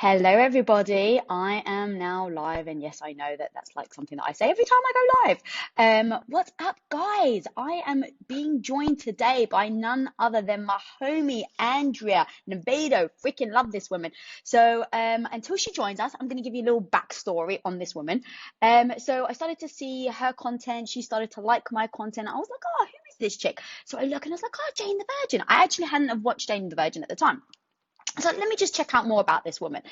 Hello, everybody. I am now live, and yes, I know that that's like something that I say every time I go live. What's up, guys? I am being joined today by none other than my homie Andrea Navedo. Freaking love this woman. So, until she joins us, I'm going to give you a little backstory on this woman. So I started to see her content. She started to like my content. I was like, oh, who is this chick? So I look and I was like, oh, Jane the Virgin. I actually hadn't have watched Jane the Virgin at the time. So let me just check out more about this woman.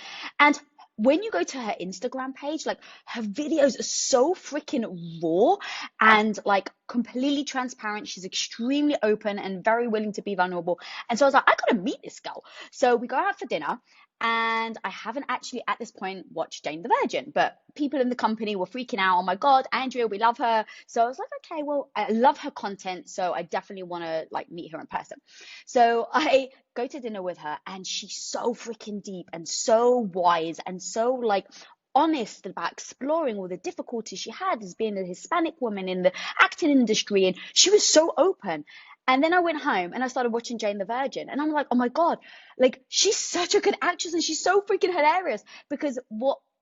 And when you go to her Instagram page, like her videos are so freaking raw and like completely transparent. She's extremely open and very willing to be vulnerable. And so I was like, I gotta meet this girl. So we go out for dinner. And I haven't actually at this point watched Jane the Virgin, but people in the company were freaking out. Oh my God, Andrea, we love her. So I was like, okay, well, I love her content. So I definitely want to like meet her in person. So I go to dinner with her and she's so freaking deep and so wise and so like honest about exploring all the difficulties she had as being a Hispanic woman in the acting industry. And she was so open. And then I went home and I started watching Jane the Virgin. And I'm like, oh my God, like she's such a good actress and she's so freaking hilarious. Because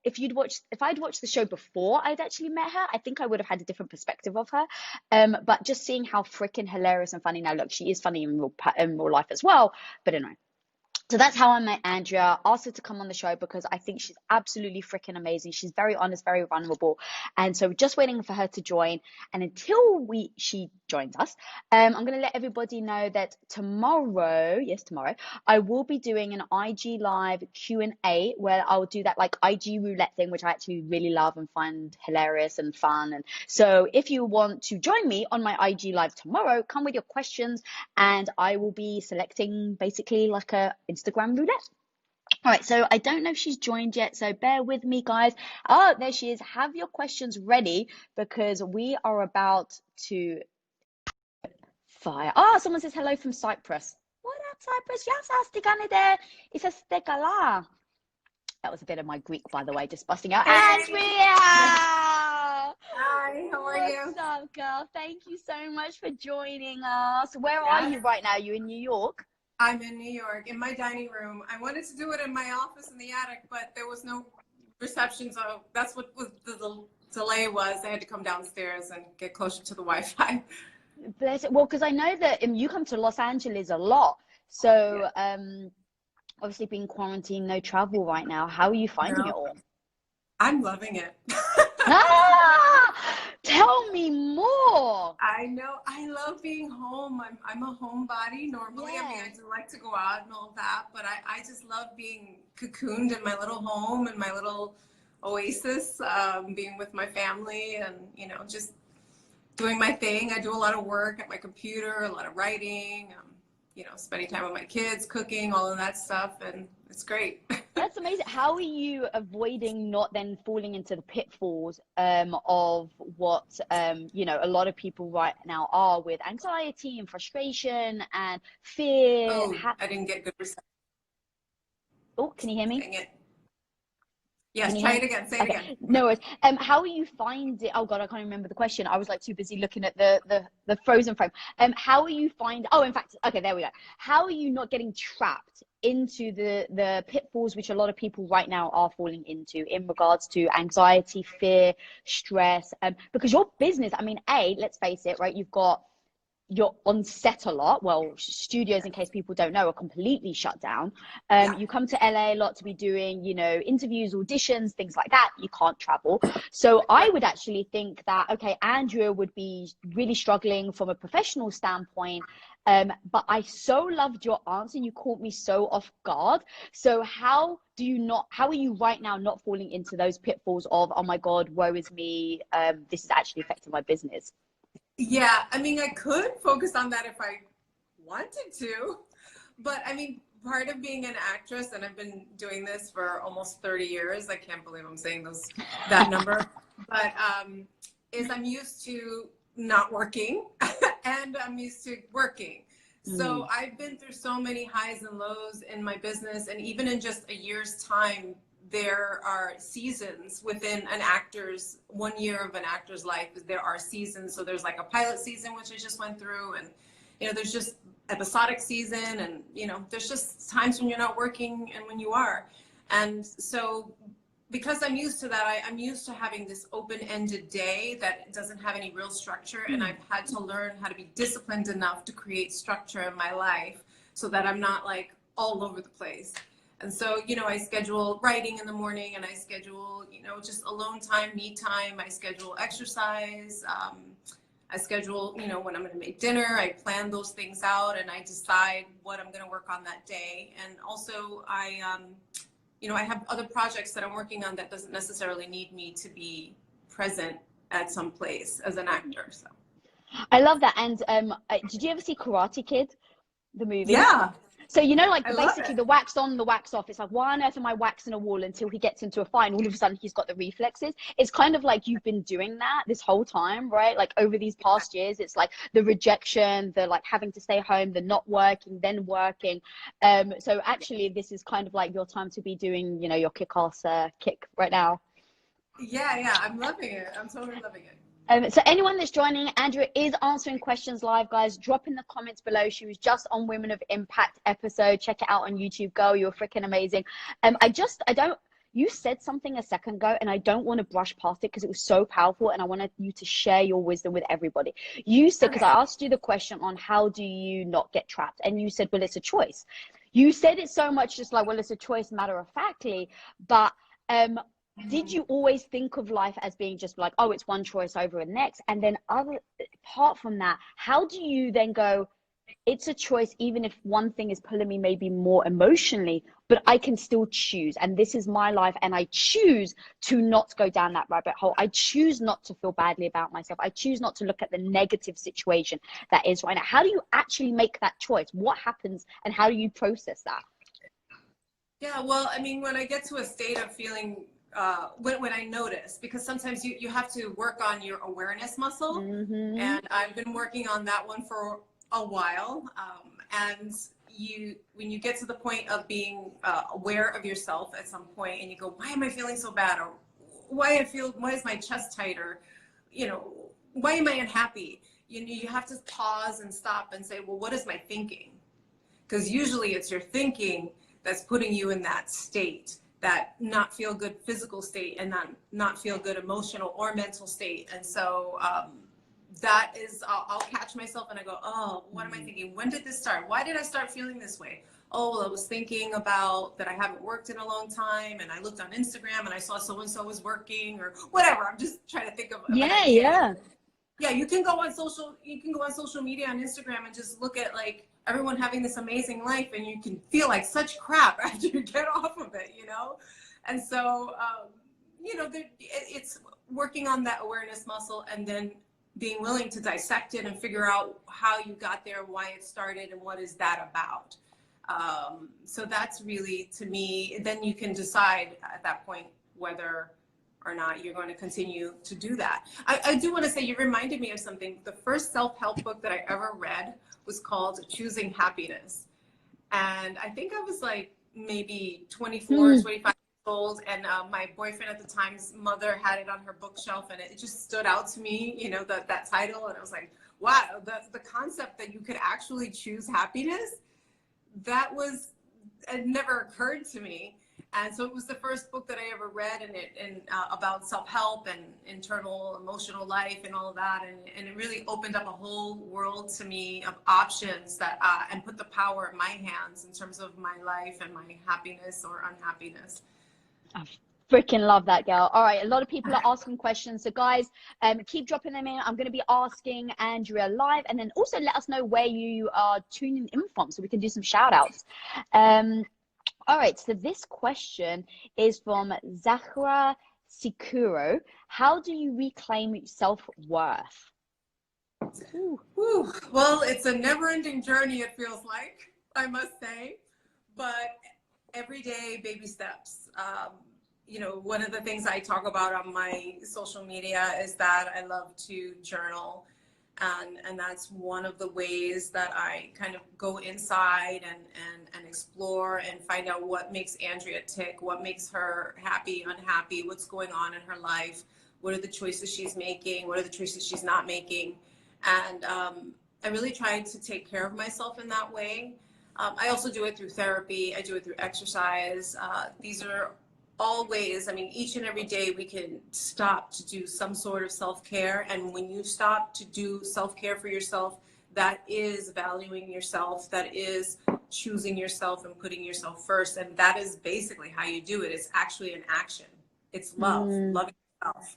if I'd watched the show before I'd actually met her, I think I would have had a different perspective of her. But just seeing how freaking hilarious and funny now, look, she is funny in real life as well. But anyway. So that's how I met Andrea. Asked her to come on the show because I think she's absolutely freaking amazing. She's very honest, very vulnerable. And so we're just waiting for her to join. And until she joins us, I'm going to let everybody know that tomorrow, I will be doing an IG live Q&A where I'll do that like IG roulette thing, which I actually really love and find hilarious and fun. And so if you want to join me on my IG live tomorrow, come with your questions and I will be selecting basically like a Instagram roulette. All right, so I don't know if she's joined yet, so bear with me, guys. Oh, there she is. Have your questions ready because we are about to fire. Oh, someone says hello from Cypress. What up, Cypress? That was a bit of my Greek, by the way, just busting out. Hey. Andrea! Hi, how are you? What's up, girl? Thank you so much for joining us. Where are you right now? You in New York? I'm in New York, in my dining room. I wanted to do it in my office in the attic, but there was no reception, so that's what the delay was. I had to come downstairs and get closer to the Wi-Fi. Bless it. Well, because I know that you come to Los Angeles a lot. So, obviously being quarantined, no travel right now. How are you finding it all? I'm loving it. Tell me more. I know. I love being home. I'm a homebody normally. Yeah. I mean, I do like to go out and all that, but I just love being cocooned in my little home and my little oasis, being with my family and, you know, just doing my thing. I do a lot of work at my computer, a lot of writing, you know, spending time with my kids, cooking, all of that stuff, and it's great. That's amazing. How are you avoiding not then falling into the pitfalls of what you know, a lot of people right now are with anxiety and frustration and fear? Oh, I didn't get good reception. Oh, can you hear me? Dang it. Yes, try it again. Say it again. No worries. How are you finding? Oh God, I can't remember the question. I was like too busy looking at the frozen frame. How are you finding? Oh, in fact, okay, there we go. How are you not getting trapped into the pitfalls which a lot of people right now are falling into in regards to anxiety, fear, stress? Because your business, I mean, let's face it, right? You're on set a lot. Well, studios, in case people don't know, are completely shut down. You come to LA a lot to be doing, you know, interviews, auditions, things like that. You can't travel. So I would actually think that, okay, Andrea would be really struggling from a professional standpoint. But I so loved your answer. You caught me so off guard. So how are you right now not falling into those pitfalls of, oh my God, woe is me. This is actually affecting my business. Yeah, I mean, I could focus on that if I wanted to, but I mean, part of being an actress, and I've been doing this for almost 30 years, I can't believe I'm saying that number, but is I'm used to not working and I'm used to working. So I've been through so many highs and lows in my business, and even in just a year's time, there are seasons within an actor's 1 year of an actor's life. There are seasons. So there's like a pilot season, which I just went through, and you know, there's just episodic season, and you know, there's just times when you're not working and when you are. And so because I'm used to that, I'm used to having this open-ended day that doesn't have any real structure. And I've had to learn how to be disciplined enough to create structure in my life so that I'm not like all over the place. And so, you know, I schedule writing in the morning, and I schedule, you know, just alone time, me time. I schedule exercise. I schedule, you know, when I'm going to make dinner. I plan those things out, and I decide what I'm going to work on that day. And also you know, I have other projects that I'm working on that doesn't necessarily need me to be present at some place as an actor. So I love that. And did you ever see Karate Kid, the movie? yeah, So, you know, like I love basically it. the wax on, the wax off. It's like, why on earth am I waxing a wall until he gets into a fight and all of a sudden he's got the reflexes? It's kind of like you've been doing that this whole time, right? Like over these past years, it's like the rejection, the like having to stay home, the not working, then working. So actually this is kind of like your time to be doing, you know, your kick-ass kick right now. Yeah, I'm loving it. I'm totally loving it. So anyone that's joining, Andrea is answering questions live, guys. Drop in the comments below. She was just on Women of Impact episode. Check it out on YouTube. Girl, you're freaking amazing. You said something a second ago, and I don't want to brush past it because it was so powerful, and I wanted you to share your wisdom with everybody. You said, because Okay. I asked you the question on how do you not get trapped, and you said, well, it's a choice. You said it so much just like, well, it's a choice matter of factly, but did you always think of life as being just like, oh, it's one choice over the next? And then apart from that, how do you then go, it's a choice, even if one thing is pulling me maybe more emotionally, but I can still choose. And this is my life. And I choose to not go down that rabbit hole. I choose not to feel badly about myself. I choose not to look at the negative situation that is right now. How do you actually make that choice? What happens and how do you process that? Yeah, well, I mean, when I get to a state of feeling, when I notice, because sometimes you have to work on your awareness muscle, and I've been working on that one for a while. And when you get to the point of being aware of yourself at some point, and you go, why am I feeling so bad? Or why is my chest tight? Or, you know, why am I unhappy? You have to pause and stop and say, well, what is my thinking? Because usually it's your thinking that's putting you in that state, that not feel good physical state, and not feel good emotional or mental state. And so that is, I'll catch myself and I go, oh, what am I thinking? When did this start? Why did I start feeling this way? Oh, well, I was thinking about that I haven't worked in a long time, and I looked on Instagram and I saw so-and-so was working, or whatever. I'm just trying to think of an idea. Yeah, you can go on social media on Instagram and just look at like everyone having this amazing life, and you can feel like such crap after you get off of it, you know? And so, you know, it's working on that awareness muscle, and then being willing to dissect it and figure out how you got there, why it started, and what is that about. So that's really, to me, then you can decide at that point whether or not you're going to continue to do that. I do want to say, you reminded me of something. The first self-help book that I ever read was called Choosing Happiness. And I think I was like maybe 24, 25 years old. And my boyfriend at the time's mother had it on her bookshelf, and it just stood out to me, you know, that title. And I was like, wow, the concept that you could actually choose happiness, it never occurred to me. And so it was the first book that I ever read, and about self-help and internal emotional life and all of that. And it really opened up a whole world to me of options that, and put the power in my hands in terms of my life and my happiness or unhappiness. I freaking love that, girl. All right, a lot of people are asking questions. So guys, keep dropping them in. I'm going to be asking Andrea live, and then also let us know where you are tuning in from so we can do some shout outs. All right, so this question is from Zahra Sikuro. How do you reclaim self-worth? Well, it's a never-ending journey, it feels like, I must say, but everyday baby steps. You know, one of the things I talk about on my social media is that I love to journal. And that's one of the ways that I kind of go inside and explore and find out what makes Andrea tick, what makes her happy, unhappy, what's going on in her life, what are the choices she's making, what are the choices she's not making. And I really try to take care of myself in that way. I also do it through therapy. I do it through exercise. These are all ways. I mean, each and every day we can stop to do some sort of self-care. And when you stop to do self-care for yourself, that is valuing yourself, that is choosing yourself and putting yourself first. And that is basically how you do it. It's actually an action. It's love, loving yourself.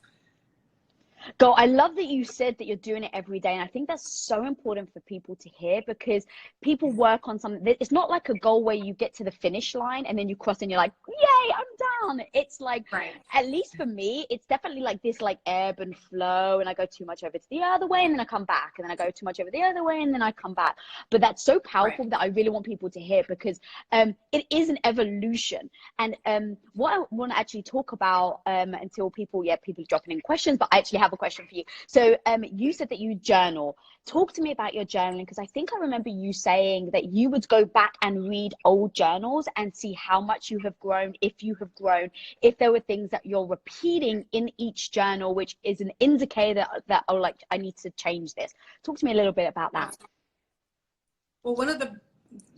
Girl, I love that you said that you're doing it every day. And I think that's so important for people to hear, because people work on something. It's not like a goal where you get to the finish line and then you cross and you're like, yay, I'm done. It's like, Right. at least for me, it's definitely like this, like ebb and flow. And I go too much over to the other way and then I come back. And then I go too much over the other way and then I come back. But that's so powerful that I really want people to hear, because it is an evolution. And what I want to actually talk about until people dropping in questions, but I actually have a question for you. So you said that you journal. Talk to me about your journaling, because I think I remember you saying that you would go back and read old journals and see how much you have grown, if you have grown, if there were things that you're repeating in each journal, which is an indicator that, oh, like, I need to change this. Talk to me a little bit about that. Well, one of the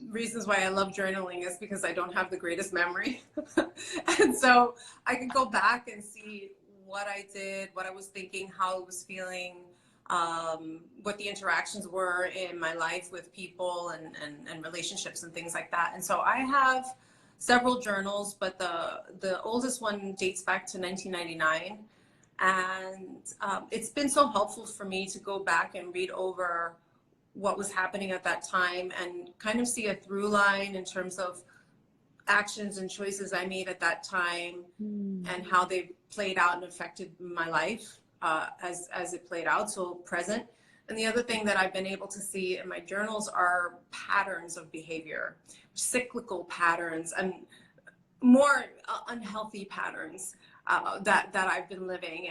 reasons why I love journaling is because I don't have the greatest memory. And so I can go back and see what I did, what I was thinking, how I was feeling, what the interactions were in my life with people and relationships and things like that. And so I have several journals, but the oldest one dates back to 1999. And it's been so helpful for me to go back and read over what was happening at that time and kind of see a through line in terms of actions and choices I made at that time and how they played out and affected my life as it played out, so present. And the other thing that I've been able to see in my journals are patterns of behavior, cyclical patterns, and more unhealthy patterns that I've been living.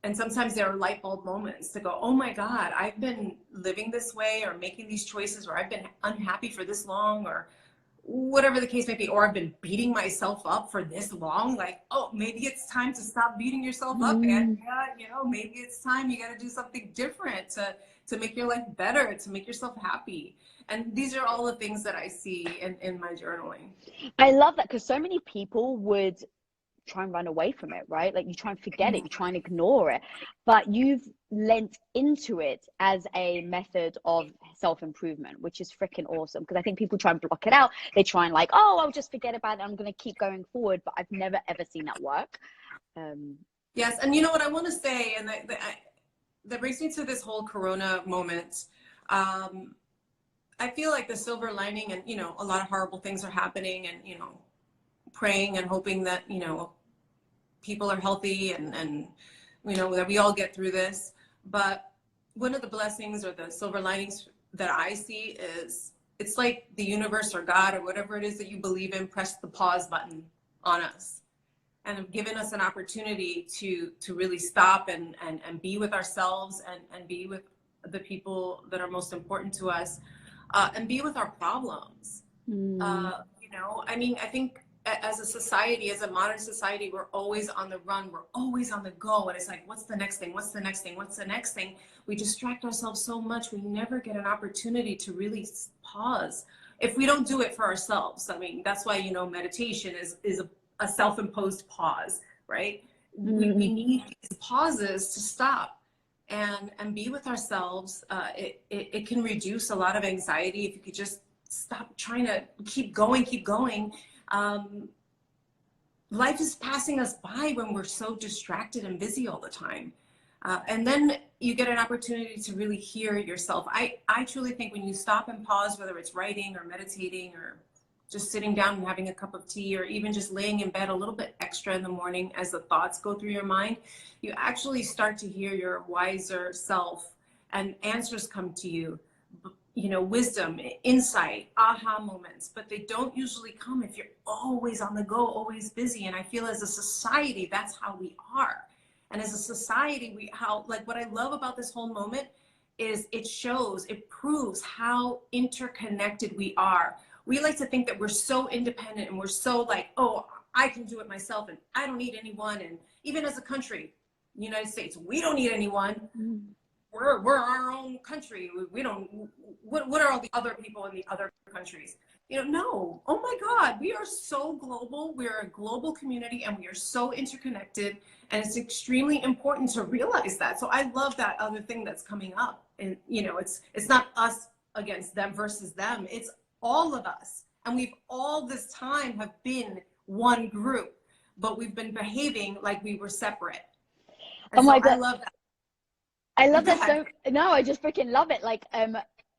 And sometimes there are light bulb moments to go, oh my God, I've been living this way or making these choices, or I've been unhappy for this long, or whatever the case may be, or I've been beating myself up for this long. Like, oh, maybe it's time to stop beating yourself up, and maybe it's time you got to do something different to make your life better, to make yourself happy. And these are all the things that I see in my journaling. I love that, because so many people would try and run away from it, right? Like, you try and forget it, you try and ignore it, but you've lent into it as a method of self-improvement, which is freaking awesome. Because I think people try and block it out. They try and like, oh, I'll just forget about it, I'm going to keep going forward. But I've never ever seen that work. Yes, and you know what I want to say, and that brings me to this whole Corona moment. I feel like the silver lining, and a lot of horrible things are happening, and praying and hoping that people are healthy and that we all get through this. But one of the blessings or the silver linings that I see is it's like the universe or God or whatever it is that you believe in pressed the pause button on us and have given us an opportunity to really stop and be with ourselves and be with the people that are most important to us, and be with our problems. I mean, I think as a society, as a modern society, we're always on the run, we're always on the go, and it's like, what's the next thing, what's the next thing, what's the next thing? We distract ourselves so much, we never get an opportunity to really pause if we don't do it for ourselves. I mean, that's why meditation is a self-imposed pause, right? We need these pauses to stop and be with ourselves. It can reduce a lot of anxiety if you could just stop trying to keep going. Life is passing us by when we're so distracted and busy all the time. And then you get an opportunity to really hear yourself. I truly think when you stop and pause, whether it's writing or meditating or just sitting down and having a cup of tea, or even just laying in bed a little bit extra in the morning as the thoughts go through your mind, you actually start to hear your wiser self and answers come to you. Wisdom, insight, aha moments, but they don't usually come if you're always on the go, always busy. And I feel as a society, that's how we are. And as a society, what I love about this whole moment is it proves how interconnected we are. We like to think that we're so independent and we're so like, oh, I can do it myself and I don't need anyone. And even as a country, the United States, we don't need anyone. we're our own country. We don't, what are all the other people in the other countries? You know, no. Oh my God, we are so global. We are a global community and we are so interconnected. And it's extremely important to realize that. So I love that other thing that's coming up. And, you know, it's not us against them versus them. It's all of us. And we've all this time have been one group, but we've been behaving like we were separate. And Oh my so I God. love that. I love Go that ahead. so, no, I just freaking love it. Like,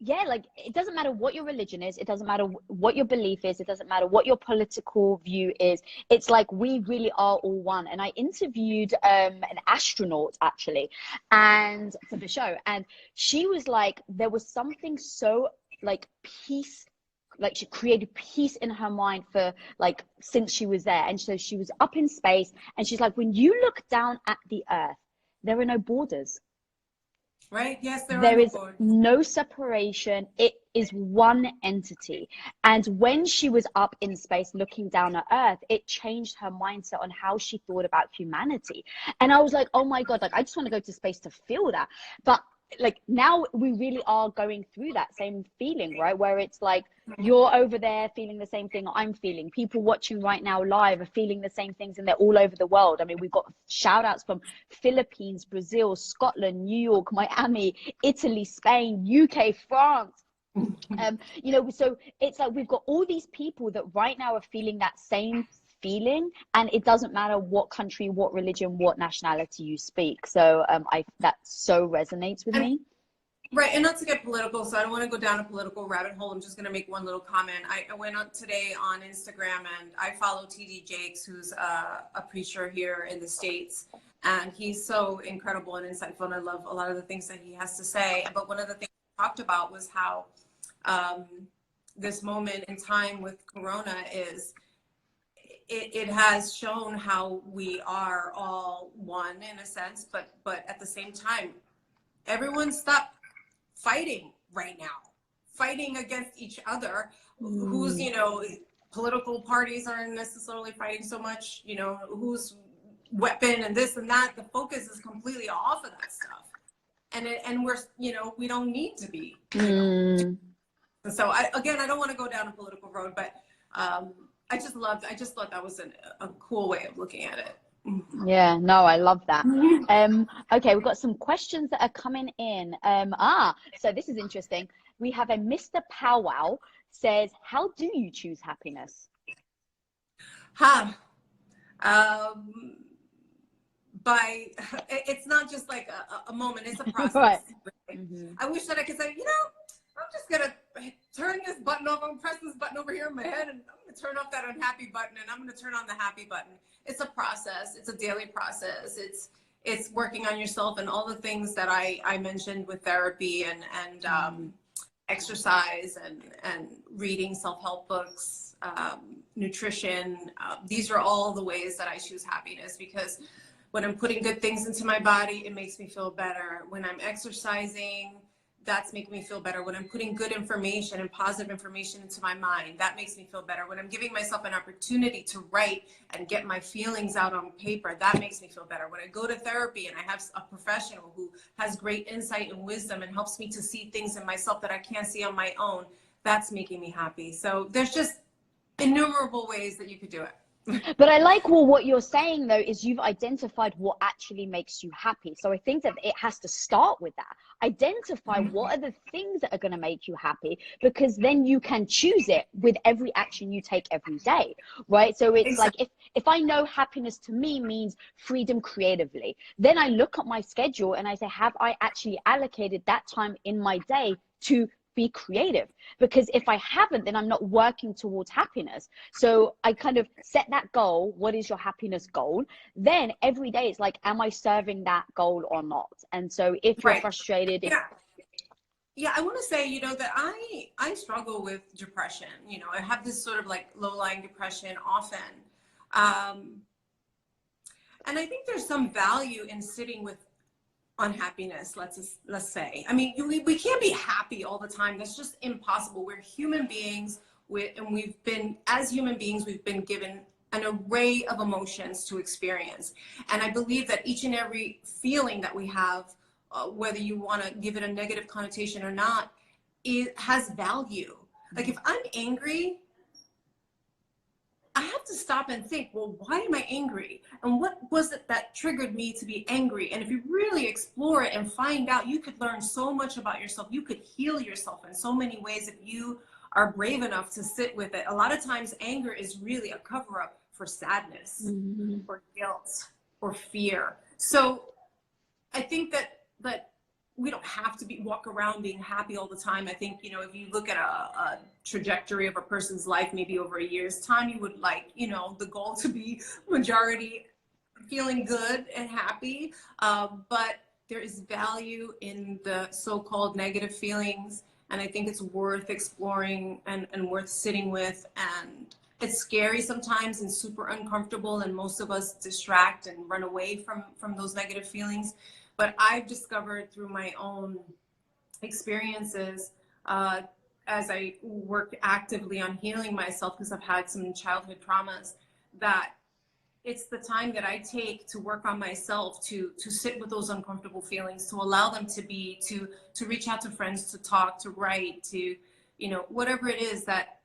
yeah, like it doesn't matter what your religion is, it doesn't matter what your belief is, it doesn't matter what your political view is. It's like we really are all one. And I interviewed an astronaut actually, and for the show, and she was like, there was something so like peace, like she created peace in her mind for like since she was there. And so she was up in space, and she's like, when you look down at the earth, there are no borders. Right? Yes, there are There no is boards. no separation. It is one entity. And when she was up in space looking down at Earth, it changed her mindset on how she thought about humanity. And I was like, oh my God, like I just want to go to space to feel that. But like now we really are going through that same feeling, right? Where it's like you're over there feeling the same thing I'm feeling. People watching right now live are feeling the same things, and they're all over the world. I mean, we've got shout outs from Philippines, Brazil, Scotland, New York, Miami, Italy, Spain, UK, France. You know, so it's like we've got all these people that right now are feeling that same feeling, and it doesn't matter what country, what religion, what nationality you speak. So I that so resonates with And me. right, and not to get political, so I don't want to go down a political rabbit hole. I'm just going to make one little comment. I went out today on Instagram and I follow TD Jakes, who's a preacher here in the States. And he's so incredible and insightful, and I love a lot of the things that he has to say. But one of the things he talked about was how this moment in time with Corona is, it has shown how we are all one in a sense, but at the same time, everyone stopped fighting right now, fighting against each other. Who's, you know, political parties aren't necessarily fighting so much, you know, who's weapon and this and that. The focus is completely off of that stuff. And we're, you know, we don't need to be, you know. And so again, I don't want to go down a political road, but I just thought that was a cool way of looking at it. Yeah, no, I love that. Okay, we've got some questions that are coming in. So this is interesting. We have a Mr. Powwow says, how do you choose happiness? It's not just like a moment, it's a process. Right. Right? I wish that I could say, you know, I'm just gonna turn this button over and press this button over here in my head, and I'm gonna turn off that unhappy button and I'm gonna turn on the happy button. It's a process. It's a daily process. It's working on yourself and all the things that I mentioned with therapy and exercise and reading self-help books, nutrition. These are all the ways that I choose happiness, because when I'm putting good things into my body, it makes me feel better. When I'm exercising, that's making me feel better. When I'm putting good information and positive information into my mind, that makes me feel better. When I'm giving myself an opportunity to write and get my feelings out on paper, that makes me feel better. When I go to therapy and I have a professional who has great insight and wisdom and helps me to see things in myself that I can't see on my own, that's making me happy. So there's just innumerable ways that you could do it. But I like, well, what you're saying though is you've identified what actually makes you happy. So I think that it has to start with that. Identify what are the things that are going to make you happy, because then you can choose it with every action you take every day, right? So it's like if I know happiness to me means freedom creatively, then I look at my schedule and I say, have I actually allocated that time in my day to be creative? Because if I haven't, then I'm not working towards happiness. So I kind of set that goal. What is your happiness goal? Then every day it's like, am I serving that goal or not? And so if you're frustrated, yeah, I want to say, you know, that I struggle with depression. You know, I have this sort of like low-lying depression often. And I think there's some value in sitting with unhappiness, let's say. I mean, we can't be happy all the time. That's just impossible. We're human beings, and we've been, as human beings, we've been given an array of emotions to experience. And I believe that each and every feeling that we have whether you want to give it a negative connotation or not, it has value. Like if I'm angry, I have to stop and think, well, why am I angry? And what was it that triggered me to be angry? And if you really explore it and find out, you could learn so much about yourself. You could heal yourself in so many ways if you are brave enough to sit with it. A lot of times anger is really a cover-up for sadness or guilt or fear. So I think that we don't have to walk around being happy all the time. I think, you know, if you look at a trajectory of a person's life, maybe over a year's time, you would like, you know, the goal to be majority feeling good and happy. But there is value in the so-called negative feelings. And I think it's worth exploring and worth sitting with. And it's scary sometimes and super uncomfortable. And most of us distract and run away from those negative feelings. But I've discovered through my own experiences, as I work actively on healing myself, because I've had some childhood traumas, that it's the time that I take to work on myself, to sit with those uncomfortable feelings, to allow them to be, to reach out to friends, to talk, to write, to, you know, whatever it is that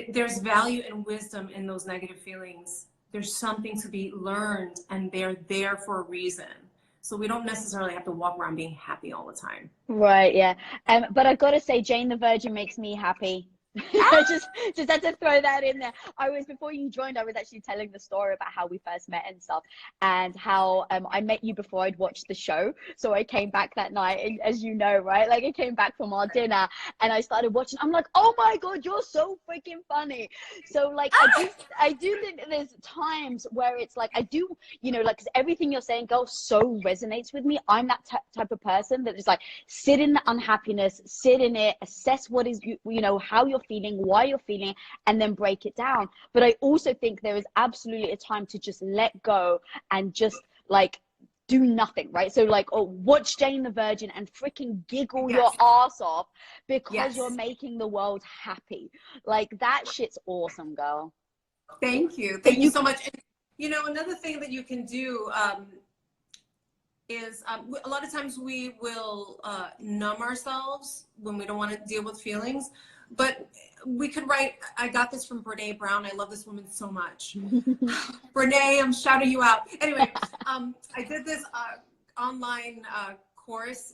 there's value and wisdom in those negative feelings. There's something to be learned, and they're there for a reason. So we don't necessarily have to walk around being happy all the time. Right, yeah. But I've got to say, Jane the Virgin makes me happy. I just had to throw that in there. Before you joined, I was actually telling the story about how we first met and stuff, and how I met you before I'd watched the show. So I came back that night, and as you know, right, like I came back from our dinner and I started watching. I'm like, oh my God, you're so freaking funny. So like I do think that there's times where it's like I do, you know, like, 'cause everything you're saying, girl, so resonates with me. I'm that type of person that is like, sit in the unhappiness, sit in it, assess what is, you know, how you're feeling, why you're feeling, and then break it down. But I also think there is absolutely a time to just let go and just like do nothing, right? So like, oh, watch Jane the Virgin and freaking giggle your ass off because you're making the world happy. Like, that shit's awesome, girl. Thank you. Thank you so much. And, you know, another thing that you can do is a lot of times we will numb ourselves when we don't want to deal with feelings. But we could write, I got this from Brene Brown. I love this woman so much. Brene, I'm shouting you out. Anyway, I did this online course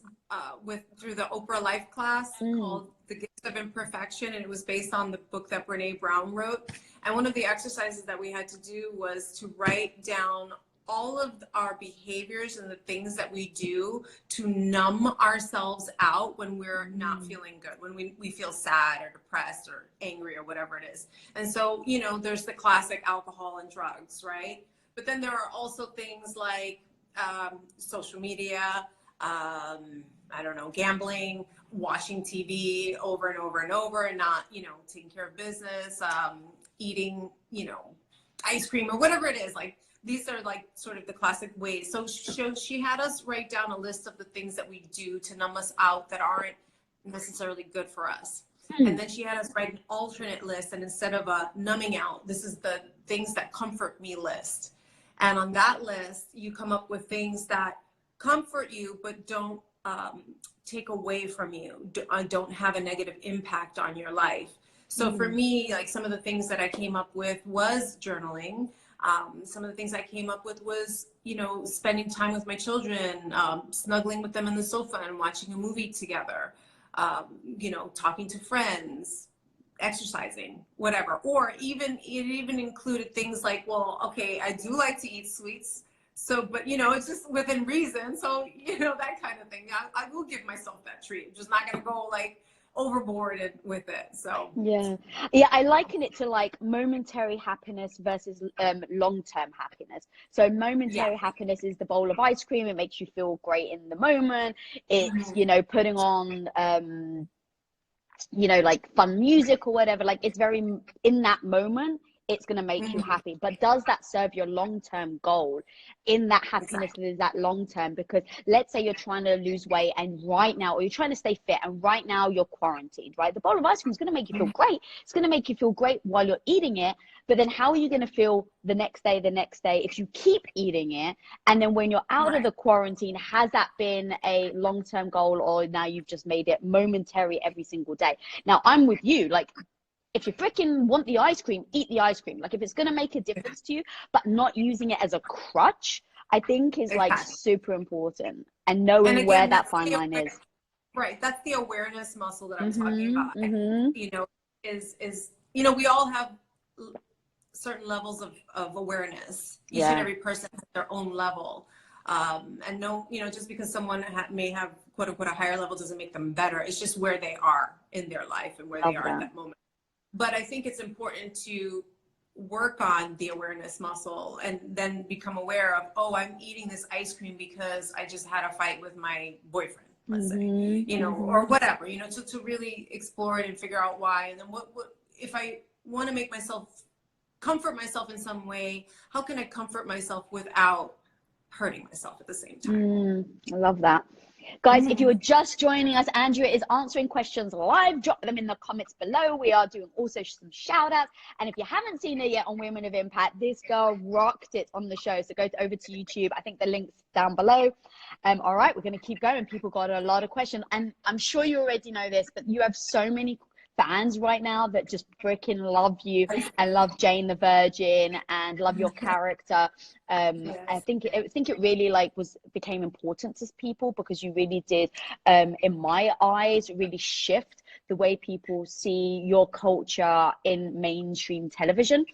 through the Oprah Life class called The Gift of Imperfection. And it was based on the book that Brene Brown wrote. And one of the exercises that we had to do was to write down all of our behaviors and the things that we do to numb ourselves out when we're not feeling good, when we feel sad or depressed or angry or whatever it is. And so, you know, there's the classic alcohol and drugs, right? But then there are also things like social media, I don't know, gambling, watching TV over and over and over and not, you know, taking care of business, eating, you know, ice cream or whatever it is. Like, these are like sort of the classic ways. So she had us write down a list of the things that we do to numb us out that aren't necessarily good for us. And then she had us write an alternate list. And instead of a numbing out, this is the things that comfort me list. And on that list, you come up with things that comfort you, but don't take away from you, don't have a negative impact on your life. So for me, like, some of the things that I came up with was journaling. Some of the things I came up with was, you know, spending time with my children, snuggling with them on the sofa and watching a movie together, you know, talking to friends, exercising, whatever. Or it even included things like, well, okay, I do like to eat sweets. So, but, you know, it's just within reason. So, you know, that kind of thing. I will give myself that treat. I'm just not going to go like overboard with it. So yeah, I liken it to like momentary happiness versus long-term happiness. So momentary happiness is the bowl of ice cream. It makes you feel great in the moment. It's you know, putting on you know, like fun music or whatever. Like, it's very in that moment. it's going to make you happy. But does that serve your long-term goal in that happiness that is that long-term? Because let's say you're trying to lose weight and right now, or you're trying to stay fit and right now you're quarantined, right? The bowl of ice cream is going to make you feel great. It's going to make you feel great while you're eating it. But then how are you going to feel the next day if you keep eating it? And then when you're out of the quarantine, has that been a long-term goal, or now you've just made it momentary every single day? Now I'm with you. Like, if you freaking want the ice cream, eat the ice cream. Like, if it's going to make a difference to you, but not using it as a crutch, I think is like super important, and knowing again, where that fine line is. Right. That's the awareness muscle that I'm talking about. You know, is, you know, we all have certain levels of awareness. Each and every person has their own level. And no, you know, just because someone may have quote unquote a higher level doesn't make them better. It's just where they are in their life and where they are at that moment. But I think it's important to work on the awareness muscle and then become aware of, oh, I'm eating this ice cream because I just had a fight with my boyfriend, let's say, you know, or whatever, you know, to really explore it and figure out why. And then what if I want to make myself comfort myself in some way, how can I comfort myself without hurting myself at the same time? I love that. Guys, if you are just joining us, Andrea is answering questions live. Drop them in the comments below. We are doing also some shout outs. And if you haven't seen it yet on Women of Impact, this girl rocked it on the show. So go over to YouTube. I think the link's down below. All right, we're going to keep going. People got a lot of questions. And I'm sure you already know this, but you have so many fans right now that just freaking love you and love Jane the Virgin and love your character. I think it really became important to people because you really did, in my eyes, really shift the way people see your culture in mainstream television.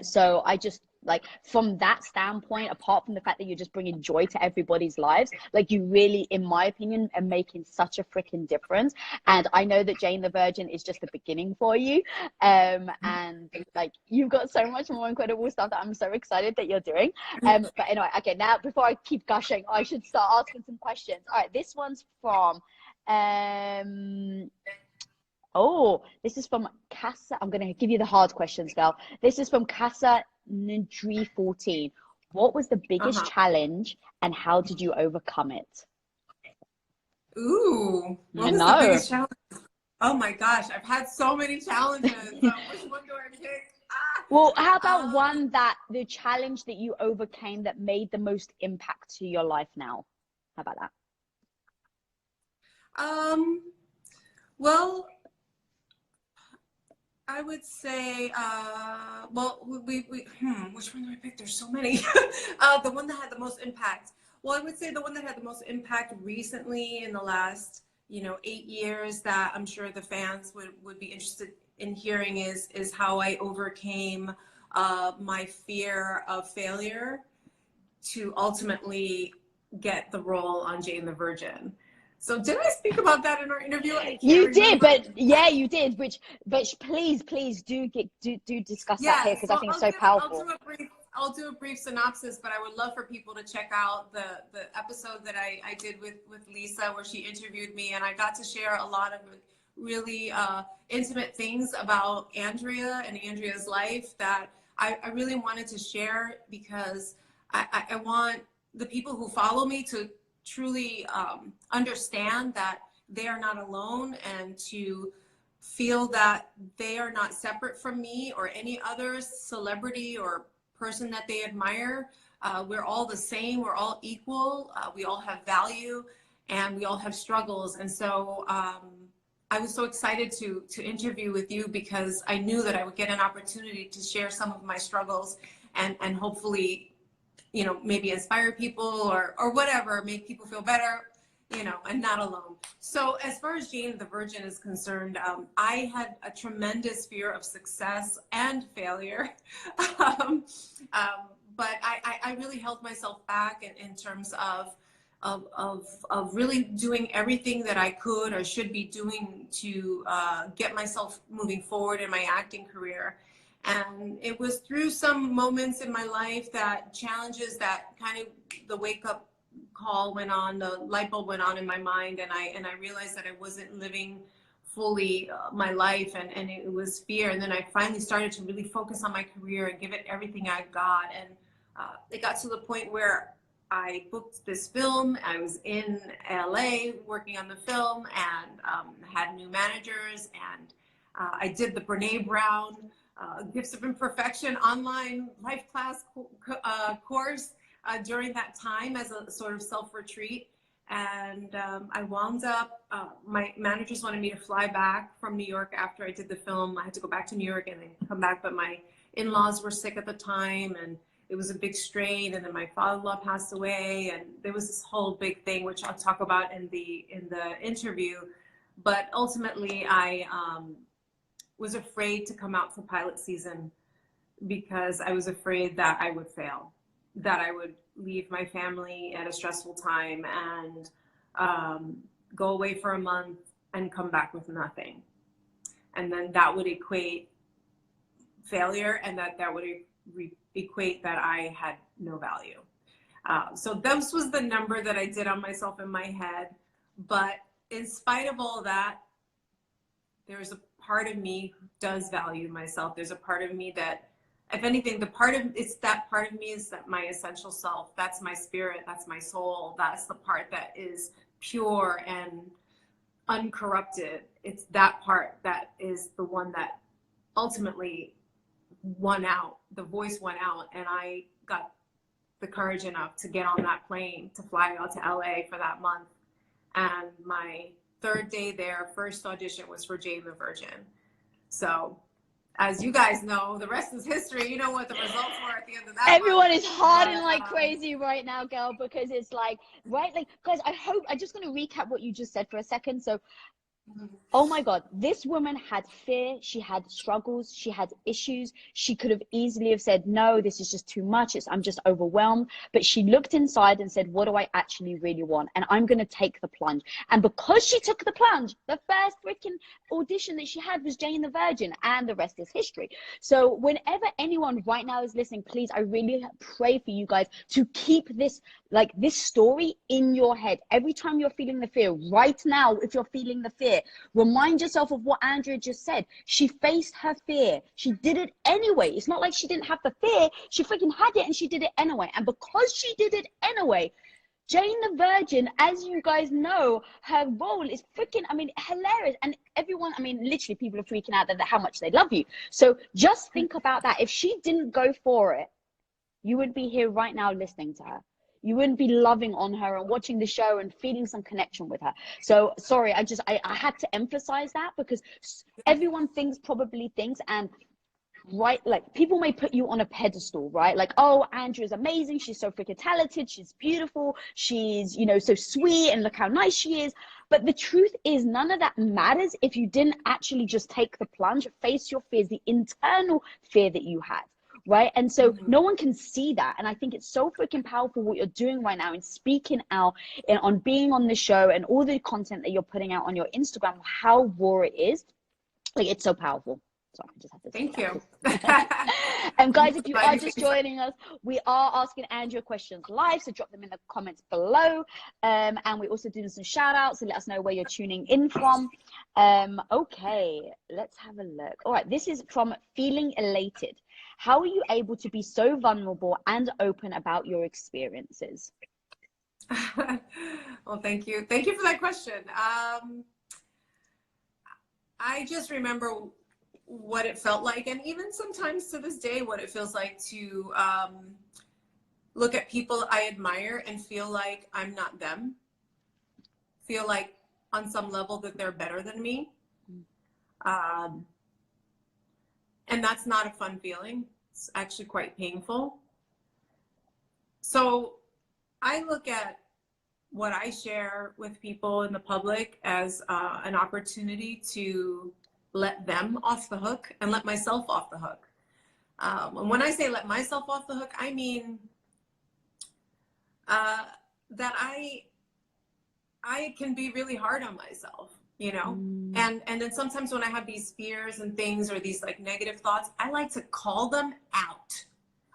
So I just, like, from that standpoint, apart from the fact that you're just bringing joy to everybody's lives, like, you really, in my opinion, are making such a freaking difference. And I know that Jane the Virgin is just the beginning for you. And like, you've got so much more incredible stuff that I'm so excited that you're doing. But anyway, okay, now before I keep gushing, I should start asking some questions. All right, this one's from oh, this is from Casa. I'm going to give you the hard questions, girl. This is from Casa Nadri 14. What was the biggest challenge and how did you overcome it? Ooh, what was the biggest challenge? Oh my gosh, I've had so many challenges. Which one do I pick? Well, how about one the challenge that you overcame that made the most impact to your life now? How about that? Well, I would say, well, which one do I pick? There's so many. The one that had the most impact. Well, I would say the one that had the most impact recently in the last, 8 years that I'm sure the fans would be interested in hearing is how I overcame my fear of failure to ultimately get the role on Jane the Virgin. So did I speak about that in our interview? You did, but yeah, you did. But please do discuss that here because I think it's so powerful. I'll do a brief synopsis, but I would love for people to check out the episode that I did with Lisa, where she interviewed me, and I got to share a lot of really intimate things about Andrea and Andrea's life that I really wanted to share because I want the people who follow me to truly understand that they are not alone and to feel that they are not separate from me or any other celebrity or person that they admire. We're all the same. We're all equal. We all have value and we all have struggles. And so I was so excited to interview with you because I knew that I would get an opportunity to share some of my struggles and hopefully maybe inspire people or whatever, make people feel better, and not alone. So as far as Jane the Virgin is concerned, I had a tremendous fear of success and failure. But I really held myself back in terms of really doing everything that I could or should be doing to get myself moving forward in my acting career. And it was through some moments in my life challenges that kind of the wake up call went on, the light bulb went on in my mind, and I realized that I wasn't living fully my life, and it was fear. And then I finally started to really focus on my career and give it everything I got. And it got to the point where I booked this film. I was in LA working on the film, and had new managers, and I did the Brene Brown Gifts of Imperfection online life class course during that time as a sort of self-retreat. And I wound up, my managers wanted me to fly back from New York after I did the film. I had to go back to New York and then come back, but my in-laws were sick at the time, and it was a big strain. And then my father-in-law passed away, and there was this whole big thing, which I'll talk about in the interview. But ultimately, I was afraid to come out for pilot season because I was afraid that I would fail, that I would leave my family at a stressful time and go away for a month and come back with nothing. And then that would equate failure, and that would equate that I had no value. So this was the number that I did on myself in my head. But in spite of all that, there's a part of me who does value myself. There's a part of me that, if anything, that part of me is that my essential self. That's my spirit. That's my soul. That's the part that is pure and uncorrupted. It's that part that is the one that ultimately won out. The voice won out, and I got the courage enough to get on that plane to fly out to LA for that month. And my third day there, first audition was for Jane the Virgin. So, as you guys know, the rest is history. You know what the results were at the end of that. Everyone is harding like crazy right now, girl, because it's like, right? Like, guys, I'm just going to recap what you just said for a second. So, oh my God, this woman had fear. She had struggles. She had issues. She could have easily have said, no, this is just too much. I'm just overwhelmed. But she looked inside and said, what do I actually really want? And I'm going to take the plunge. And because she took the plunge, the first freaking audition that she had was Jane the Virgin, and the rest is history. So whenever anyone right now is listening, please, I really pray for you guys to keep this, like this story in your head. Every time you're feeling the fear, right now, if you're feeling the fear, remind yourself of what Andrea just said. She faced her fear. She did it anyway. It's not like she didn't have the fear. She freaking had it, and she did it anyway. And because she did it anyway, Jane the Virgin, as you guys know, her role is freaking, I mean, hilarious. And everyone, I mean, literally people are freaking out that how much they love you. So just think about that. If she didn't go for it, you would be here right now listening to her. You wouldn't be loving on her and watching the show and feeling some connection with her. So sorry, I had to emphasize that, because everyone probably thinks, and right, like people may put you on a pedestal, right? Like, oh, Andrea's amazing. She's so freaking talented. She's beautiful. She's, you know, so sweet, and look how nice she is. But the truth is, none of that matters if you didn't actually just take the plunge, face your fears, the internal fear that you had. Right. And so no one can see that. And I think it's so freaking powerful what you're doing right now in speaking out and on being on the show and all the content that you're putting out on your Instagram, how raw it is. Like, it's so powerful. So I just have to Thank you. And guys, if you are just joining us, we are asking Andrea questions live, so drop them in the comments below. And we're also doing some shout outs, so let us know where you're tuning in from. Okay, let's have a look. All right, this is from Feeling Elated. How are you able to be so vulnerable and open about your experiences? Well, thank you. Thank you for that question. I just remember what it felt like, and even sometimes to this day, what it feels like to look at people I admire and feel like I'm not them. Feel like on some level that they're better than me. And that's not a fun feeling. It's actually quite painful. So I look at what I share with people in the public as an opportunity to let them off the hook and let myself off the hook. And when I say let myself off the hook, I mean that I can be really hard on myself, you know? And then sometimes when I have these fears and things, or these like negative thoughts, I like to call them out.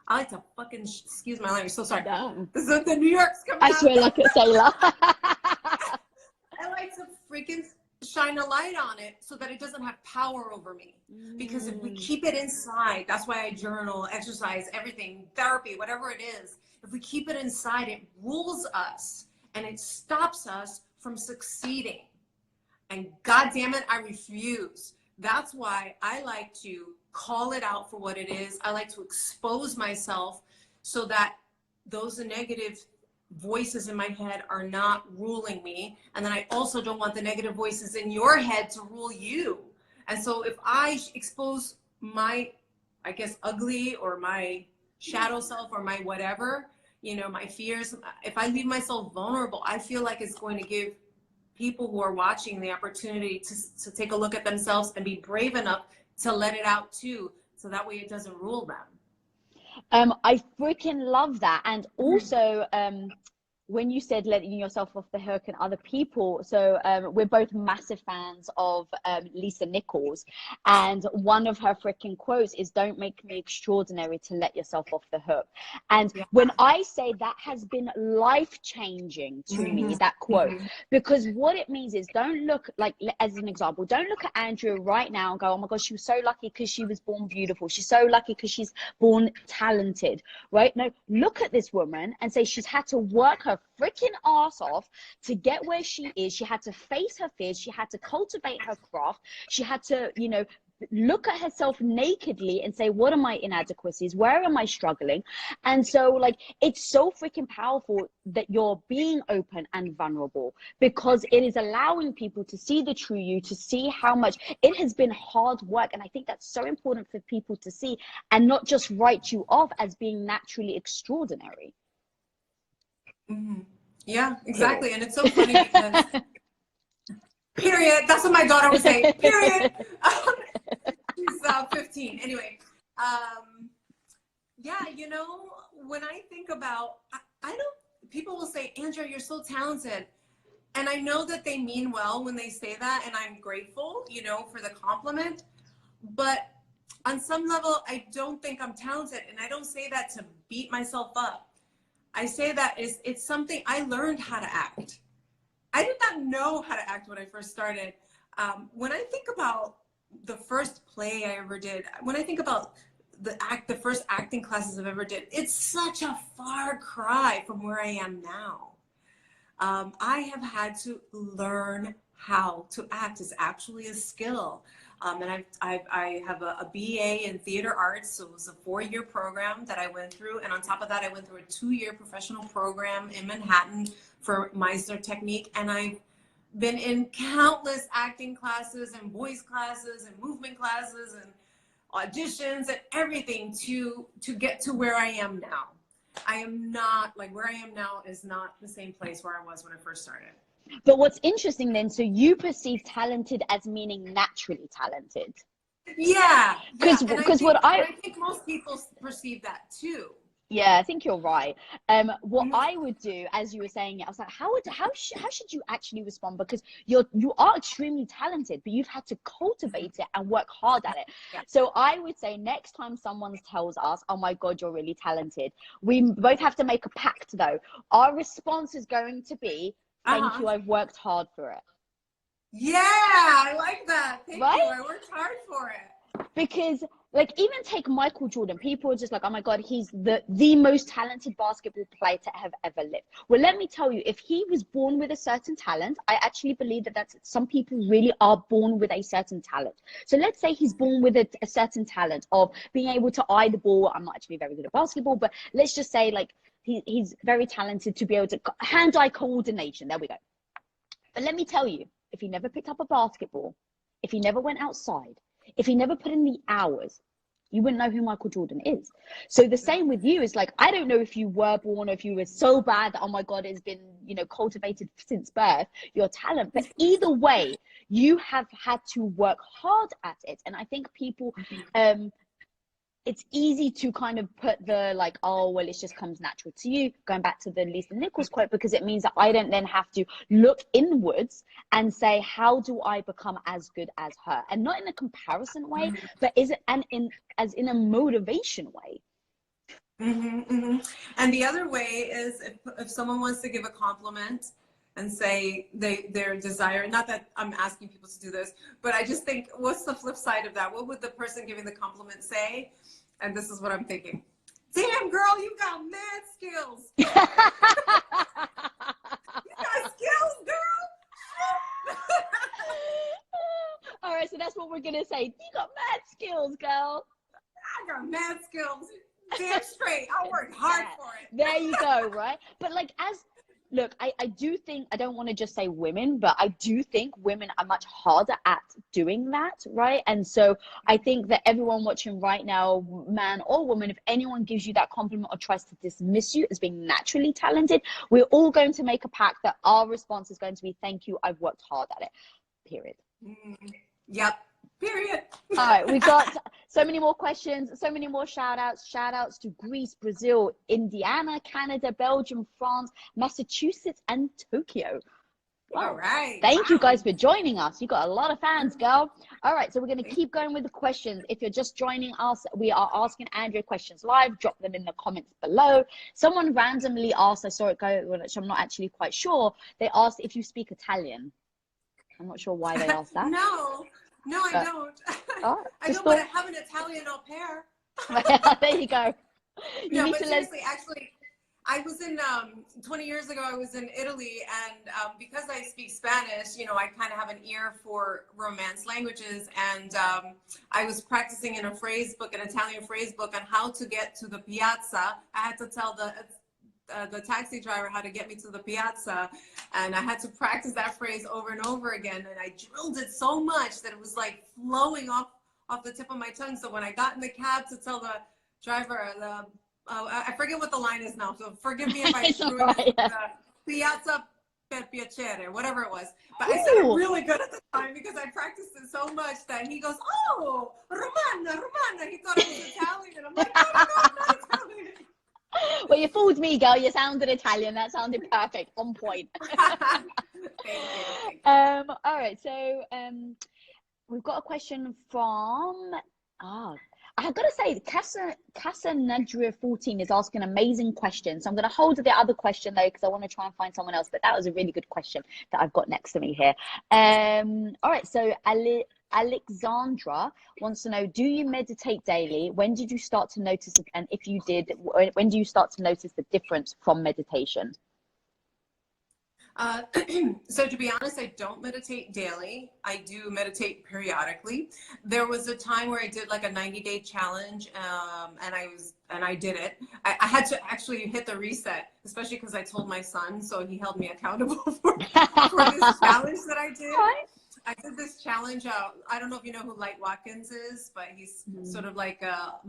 I like to fucking, excuse my language, so sorry. This is the New York's coming out. I swear like a sailor. I like to freaking shine a light on it so that it doesn't have power over me. Because if we keep it inside, that's why I journal, exercise, everything, therapy, whatever it is. If we keep it inside, it rules us and it stops us from succeeding. And God damn it, I refuse. That's why I like to call it out for what it is. I like to expose myself so that those negative voices in my head are not ruling me. And then I also don't want the negative voices in your head to rule you. And so if I expose my, I guess, ugly or my shadow self or my whatever, you know, my fears, if I leave myself vulnerable, I feel like it's going to give people who are watching the opportunity to take a look at themselves and be brave enough to let it out too. So that way it doesn't rule them. I freaking love that. And also, when you said letting yourself off the hook and other people, so we're both massive fans of Lisa Nichols, and one of her freaking quotes is, "Don't make me extraordinary to let yourself off the hook." And when I say that has been life-changing to me, that quote, because what it means is, don't look, like, as an example, don't look at Andrea right now and go, "Oh my God, she was so lucky because she was born beautiful. She's so lucky because she's born talented," right? No, look at this woman and say she's had to work her freaking ass off to get where she is. She had to face her fears. She had to cultivate her craft. She had to, you know, look at herself nakedly and say, what are my inadequacies? Where am I struggling? And so, like, it's so freaking powerful that you're being open and vulnerable, because it is allowing people to see the true you, to see how much it has been hard work. And I think that's so important for people to see, and not just write you off as being naturally extraordinary. Yeah, exactly. And it's so funny because period, that's what my daughter would say, period. She's 15 anyway. Yeah, you know, when I think about, I don't, people will say, Andrea, you're so talented, and I know that they mean well when they say that, and I'm grateful, you know, for the compliment, but on some level I don't think I'm talented. And I don't say that to beat myself up. I say that it's something I learned how to act. I did not know how to act when I first started. When I think about the first play I ever did, when I think about the first acting classes I've ever did, it's such a far cry from where I am now. I have had to learn how to act. It's actually a skill. And I have a BA in theater arts, so it was a 4-year program that I went through. And on top of that, I went through a 2-year professional program in Manhattan for Meisner technique. And I've been in countless acting classes and voice classes and movement classes and auditions and everything to get to where I am now. I am not, like, where I am now is not the same place where I was when I first started. But what's interesting then, so you perceive talented as meaning naturally talented. Yeah. Because I think most people perceive that too. Yeah, I think you're right. What I would do, as you were saying it, I was like, how should you actually respond? Because you are extremely talented, but you've had to cultivate it and work hard at it. Yeah. So I would say next time someone tells us, "Oh my God, you're really talented," we both have to make a pact though. Our response is going to be, "Thank you, I've worked hard for it." Yeah, I like that. Thank you, I worked hard for it. Because, like, even take Michael Jordan, people are just like, "Oh my God, he's the most talented basketball player to have ever lived." Well, let me tell you, if he was born with a certain talent, I actually believe that some people really are born with a certain talent. So let's say he's born with a certain talent of being able to eye the ball. I'm not actually very good at basketball, but let's just say, like, he's very talented to be able to hand-eye coordination. There we go. But let me tell you, if he never picked up a basketball, if he never went outside, if he never put in the hours, you wouldn't know who Michael Jordan is. So the same with you is, like, I don't know if you were born or if you were so bad that, oh my God, it's been, you know, cultivated since birth, your talent. But either way, you have had to work hard at it. And I think people, it's easy to kind of put the, like, "Oh, well, it just comes natural to you," going back to the Lisa Nichols quote, because it means that I don't then have to look inwards and say, how do I become as good as her? And not in a comparison way, but as in a motivation way. And the other way is, if someone wants to give a compliment, and say their desire. Not that I'm asking people to do this, but I just think, what's the flip side of that? What would the person giving the compliment say? And this is what I'm thinking. Damn, girl, you got mad skills. You got skills, girl. All right, so that's what we're gonna say. You got mad skills, girl. I got mad skills. Damn straight. I worked hard for it. There you go, right? But like, look, I do think, I don't want to just say women, but I do think women are much harder at doing that, right? And so I think that everyone watching right now, man or woman, if anyone gives you that compliment or tries to dismiss you as being naturally talented, we're all going to make a pact that our response is going to be, thank you, I've worked hard at it, period. Yep. Period. All right, we got so many more questions, so many more shout outs to Greece, Brazil, Indiana, Canada, Belgium, France, Massachusetts, and Tokyo. All right. Thank you guys for joining us. You got a lot of fans, girl. All right, so we're going to keep going with the questions. If you're just joining us, we are asking Andrea questions live. Drop them in the comments below. Someone randomly asked, I saw it go, which I'm not actually quite sure. They asked if you speak Italian. I'm not sure why they asked that. No, I don't. Oh, I don't want to have an Italian au pair. There you go. No, but seriously, actually, I was in, 20 years ago, I was in Italy, and because I speak Spanish, you know, I kind of have an ear for Romance languages, and I was practicing in a phrase book, an Italian phrase book, on how to get to the piazza. I had to tell the taxi driver how to get me to the piazza, and I had to practice that phrase over and over again, and I drilled it so much that it was like flowing off the tip of my tongue. So when I got in the cab to tell the driver, I forget what the line is now, so forgive me if I screw it. The piazza per piacere, whatever it was, but I said it really good at the time because I practiced it so much that he goes, oh, Romana, he thought I was Italian, and I'm like, no, I'm not Italian. Well, you fooled me, girl. You sounded Italian. That sounded perfect. On point. Thank you. All right. So we've got a question from I have got to say, Casa Nadria 14 is asking an amazing question. So I'm going to hold the other question though, because I want to try and find someone else. But that was a really good question that I've got next to me here. All right. So Alexandra wants to know, do you meditate daily? When did you start to notice it? And if you did, when do you start to notice the difference from meditation? So to be honest, I don't meditate daily. I do meditate periodically. There was a time where I did like a 90-day challenge, and I did it. I had to actually hit the reset, especially because I told my son, so he held me accountable for this challenge that I did. I did this challenge. I don't know if you know who Light Watkins is, but he's sort of like a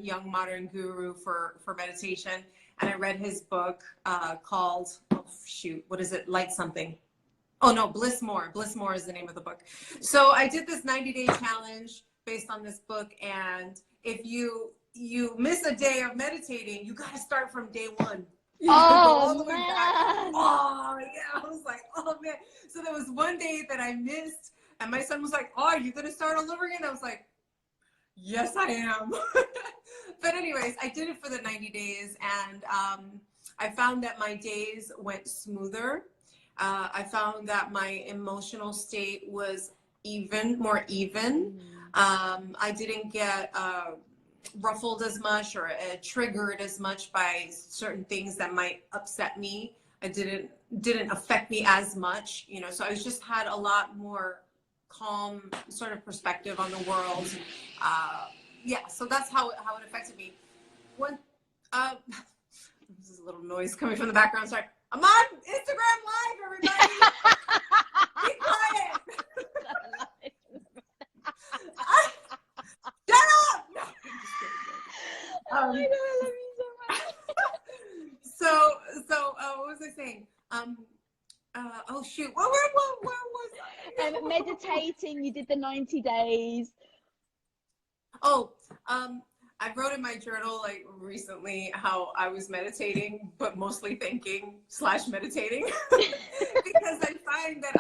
young modern guru for meditation. And I read his book called, what is it? Light something. Oh no, Bliss More. Bliss More is the name of the book. So I did this 90-day challenge based on this book. And if you miss a day of meditating, you got to start from day one. You gotta go all the way back. Oh yeah, I was like, oh man. So there was one day that I missed, and my son was like, oh, are you gonna start all over again? I was like, yes, I am. But anyways, I did it for the 90 days, and I found that my days went smoother. I found that my emotional state was more even. I didn't get ruffled as much or triggered as much by certain things that might upset me. It didn't affect me as much, you know. So I just had a lot more calm sort of perspective on the world. Yeah, so that's how it affected me. This is a little noise coming from the background. Sorry, I'm on Instagram Live, everybody. Be quiet. Shut up. No, I'm just kidding. Oh my God, I love you so much. So what was I saying? Oh shoot, where was I? Meditating, you did the 90 days. Oh, I wrote in my journal like recently how I was meditating, but mostly thinking / meditating, because I find that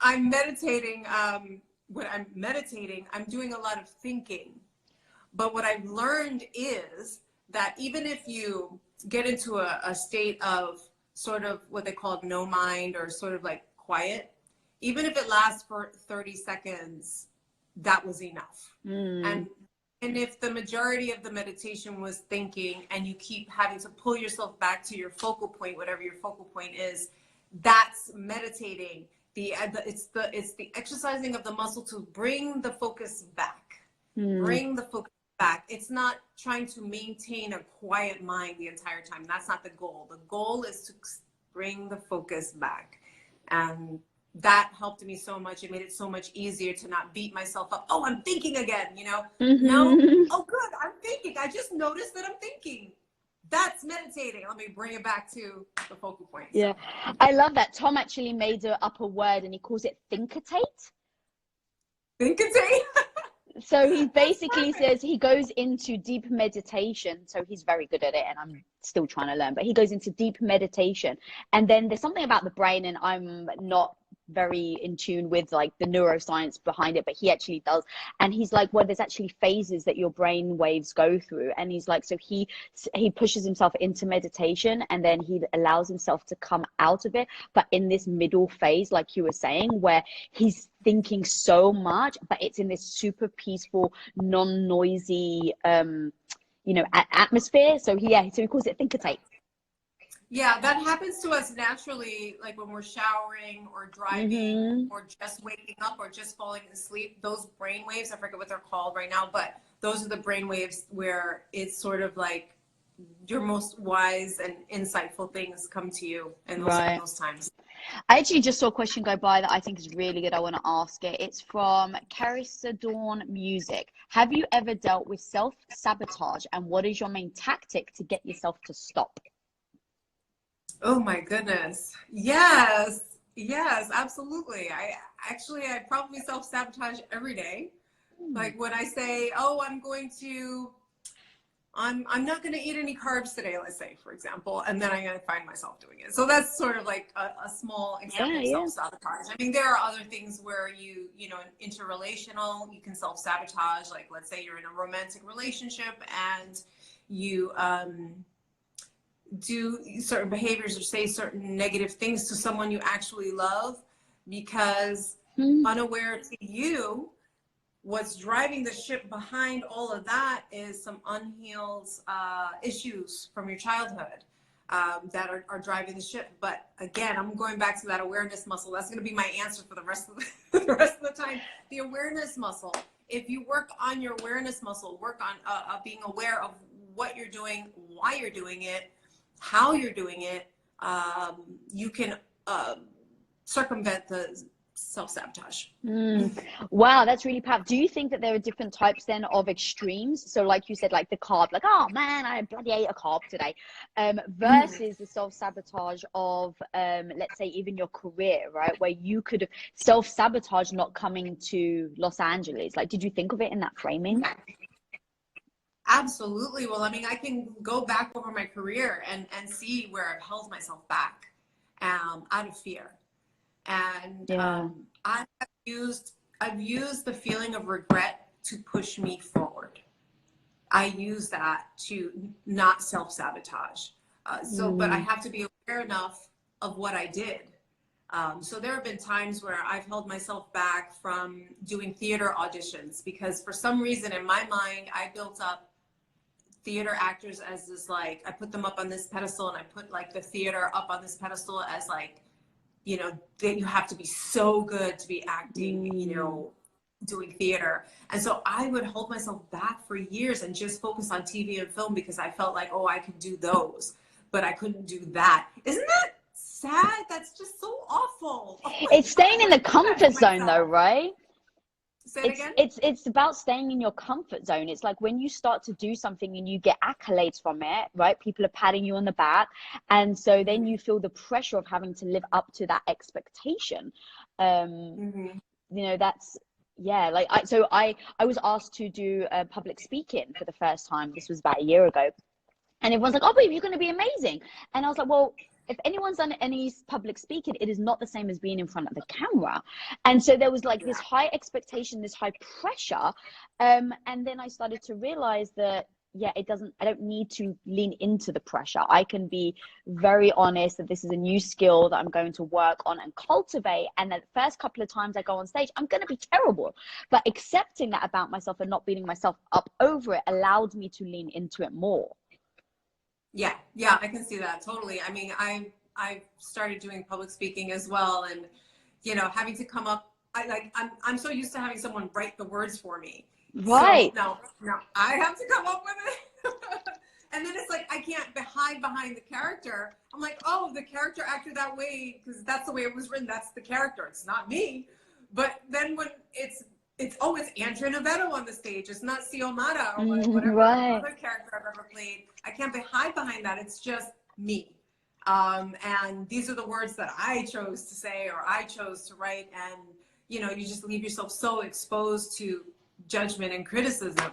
I'm meditating. When I'm meditating, I'm doing a lot of thinking. But what I've learned is that even if you get into a state of sort of what they call no mind, or sort of like quiet, even if it lasts for 30 seconds, that was enough. And if the majority of the meditation was thinking, and you keep having to pull yourself back to your focal point, whatever your focal point is, that's meditating. It's the exercising of the muscle to bring the focus back. Bring the focus back. It's not trying to maintain a quiet mind the entire time. That's not the goal. The goal is to bring the focus back. And that helped me so much. It made it so much easier to not beat myself up. Oh, I'm thinking again, you know? No, oh good, I'm thinking. I just noticed that I'm thinking. That's meditating. Let me bring it back to the focal point. Yeah, I love that. Tom actually made up a word and he calls it thinkitate. Thinkitate? So he basically says he goes into deep meditation. So he's very good at it, and I'm still trying to learn, but he goes into deep meditation. And then there's something about the brain, and I'm not very in tune with like the neuroscience behind it, but he actually does. And he's like, well, there's actually phases that your brain waves go through. And he's like, so he pushes himself into meditation, and then he allows himself to come out of it, but in this middle phase, like you were saying, where he's thinking so much, but it's in this super peaceful, non-noisy you know, atmosphere. So he calls it thinkitate. Yeah, that happens to us naturally, like when we're showering or driving or just waking up or just falling asleep. Those brain waves, I forget what they're called right now, but those are the brain waves where it's sort of like your most wise and insightful things come to you in those times. I actually just saw a question go by that I think is really good. I want to ask it. It's from Carisadorn Music. Have you ever dealt with self-sabotage, and what is your main tactic to get yourself to stop? Oh my goodness. Yes, absolutely. I probably self-sabotage every day. Like when I say, oh, I'm not going to eat any carbs today, let's say, for example, and then I'm going to find myself doing it. So that's sort of like a small example of self-sabotage. I mean, there are other things where you know, interrelational, you can self-sabotage. Like, let's say you're in a romantic relationship and you do certain behaviors or say certain negative things to someone you actually love, because unaware to you, what's driving the ship behind all of that is some unhealed issues from your childhood that are driving the ship. But again, I'm going back to that awareness muscle. That's going to be my answer for the rest of the time. The awareness muscle. If you work on your awareness muscle, work on being aware of what you're doing, why you're doing it, how you're doing it, you can circumvent the self-sabotage. Wow, that's really powerful. Do you think that there are different types then of extremes? So like you said, like the carb, like, oh man, I bloody ate a carb today, versus the self-sabotage of let's say even your career, right, where you could have self-sabotage not coming to Los Angeles. Like, did you think of it in that framing? Absolutely. Well, I mean, I can go back over my career and see where I've held myself back out of fear. And I've used the feeling of regret to push me forward. I use that to not self-sabotage. But I have to be aware enough of what I did. So there have been times where I've held myself back from doing theater auditions because for some reason in my mind, I built up theater actors as this, like, I put them up on this pedestal, and I put like the theater up on this pedestal as like, you know, that you have to be so good to be acting, you know, doing theater. And so I would hold myself back for years and just focus on TV and film because I felt like, oh, I could do those, but I couldn't do that. Isn't that sad? That's just so awful. Oh, it's staying in the comfort zone though, right? Say it again? It's about staying in your comfort zone. It's like when you start to do something and you get accolades from it, right? People are patting you on the back. And so then you feel the pressure of having to live up to that expectation. You know, that's, yeah, like I was asked to do public speaking for the first time. This was about a year ago. And everyone's like, oh, babe, you're going to be amazing. And I was like, well, if anyone's done any public speaking, it is not the same as being in front of the camera. And so there was like this high expectation, this high pressure. And then I started to realize that, yeah, I don't need to lean into the pressure. I can be very honest that this is a new skill that I'm going to work on and cultivate. And that the first couple of times I go on stage, I'm going to be terrible. But accepting that about myself and not beating myself up over it allowed me to lean into it more. Yeah, yeah, I can see that totally. I mean, I started doing public speaking as well, and you know, having to come up, I'm so used to having someone write the words for me. So Right. now I have to come up with it. And then it's like I can't hide behind the character. I'm like, oh, the character acted that way because that's the way it was written. That's the character. It's not me. But then when it's Andrea Navedo on the stage. It's not Xiomara or whatever Right. other character I've ever played. I can't hide behind that. It's just me. And these are the words that I chose to say or I chose to write. And, you know, you just leave yourself so exposed to judgment and criticism.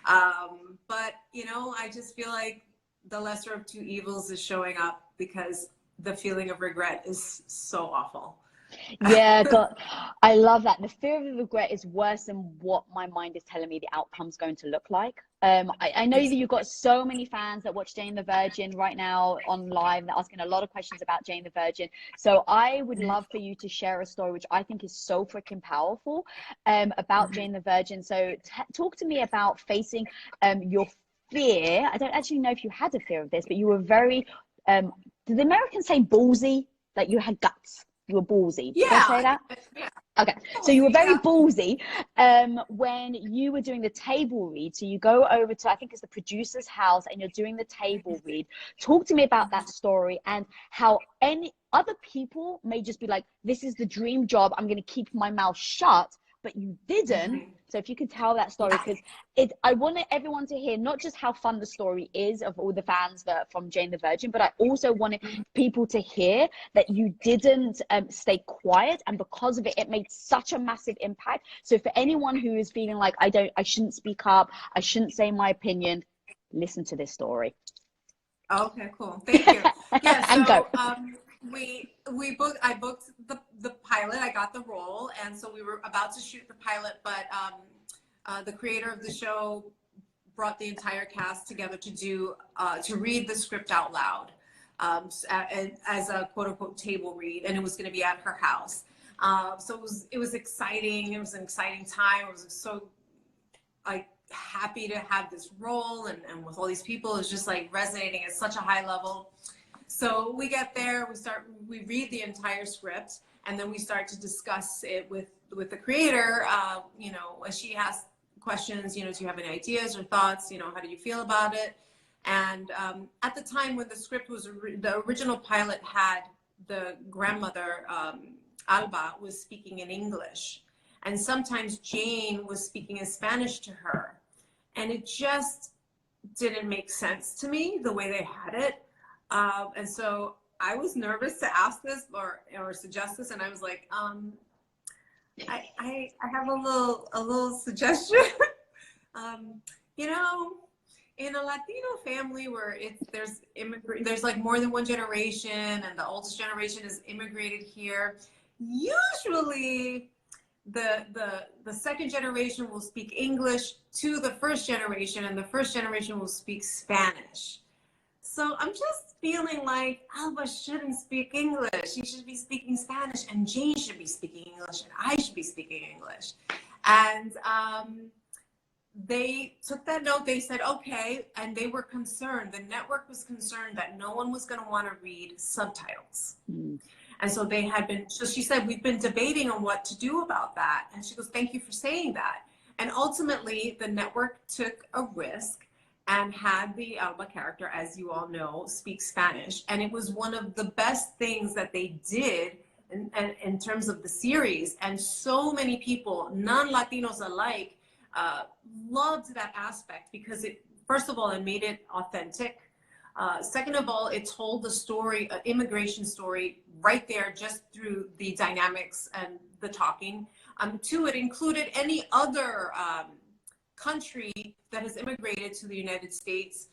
But, you know, I just feel like the lesser of two evils is showing up because the feeling of regret is so awful. Yeah, God, I love that. The fear of regret is worse than what my mind is telling me the outcome's going to look like. I know that you've got so many fans that watch Jane the Virgin right now on live. They're asking a lot of questions about Jane the Virgin. So I would love for you to share a story, which I think is so freaking powerful, about Jane the Virgin. So talk to me about facing your fear. I don't actually know if you had a fear of this, but you were very, did the Americans say ballsy? Like you had guts. You were ballsy. Did they say that? Yeah. Okay. So you were very ballsy when you were doing the table read. So you go over to, I think it's the producer's house, and you're doing the table read. Talk to me about that story and how any other people may just be like, this is the dream job. I'm going to keep my mouth shut. But you didn't. So if you could tell that story, because I wanted everyone to hear not just how fun the story is of all the fans from Jane the Virgin, but I also wanted people to hear that you didn't stay quiet, and because of it, it made such a massive impact. So for anyone who is feeling like I shouldn't speak up, I shouldn't say my opinion, listen to this story. Okay, cool. Thank you. Yeah, so and go. I booked the pilot. I got the role, and so we were about to shoot the pilot, but the creator of the show brought the entire cast together to read the script out loud as a quote unquote table read, and it was going to be at her house. So it was exciting. It was an exciting time. I was so happy to have this role, and with all these people, it's just like resonating at such a high level. So we get there, we read the entire script, and then we start to discuss it with the creator. You know, as she asks questions, you know, do you have any ideas or thoughts? You know, how do you feel about it? And at the time when the script was, the original pilot had the grandmother, Alba, was speaking in English. And sometimes Jane was speaking in Spanish to her. And it just didn't make sense to me the way they had it. And so I was nervous to ask this or suggest this. And I was like, I have a little suggestion. You know, in a Latino family where there's like more than one generation, and the oldest generation is immigrated here, usually the second generation will speak English to the first generation, and the first generation will speak Spanish. So I'm just feeling like Alba shouldn't speak English. She should be speaking Spanish, and Jane should be speaking English, and I should be speaking English. And they took that note. They said, okay. And they were concerned. The network was concerned that no one was going to want to read subtitles. And so she said, we've been debating on what to do about that. And she goes, thank you for saying that. And ultimately, the network took a risk and had the Alba character, as you all know, speak Spanish. And it was one of the best things that they did in terms of the series. And so many people, non-Latinos alike, loved that aspect because first of all, it made it authentic. Second of all, it told the story, an immigration story right there, just through the dynamics and the talking. Two, it included any other country that has immigrated to the United States.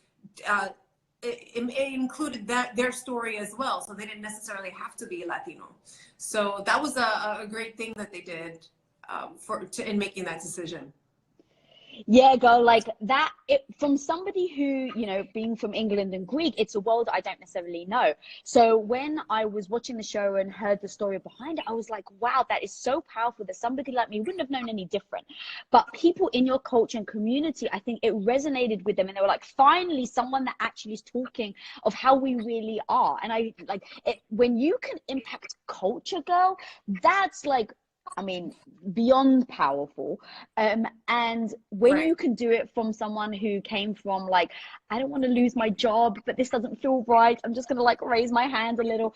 It included their story as well, so they didn't necessarily have to be Latino. So that was a great thing that they did in making that decision. Yeah, girl, like that from somebody who, being from England and Greek, it's a world I don't necessarily know. So when I was watching the show and heard the story behind it, I was like, wow, that is so powerful that somebody like me wouldn't have known any different. But people in your culture and community, I think it resonated with them and they were like, finally, someone that actually is talking of how we really are. And I like it when you can impact culture, girl, that's like, I mean, beyond powerful. And when Right. you can do it from someone who came from like, I don't want to lose my job, but this doesn't feel right. I'm just gonna like raise my hand a little.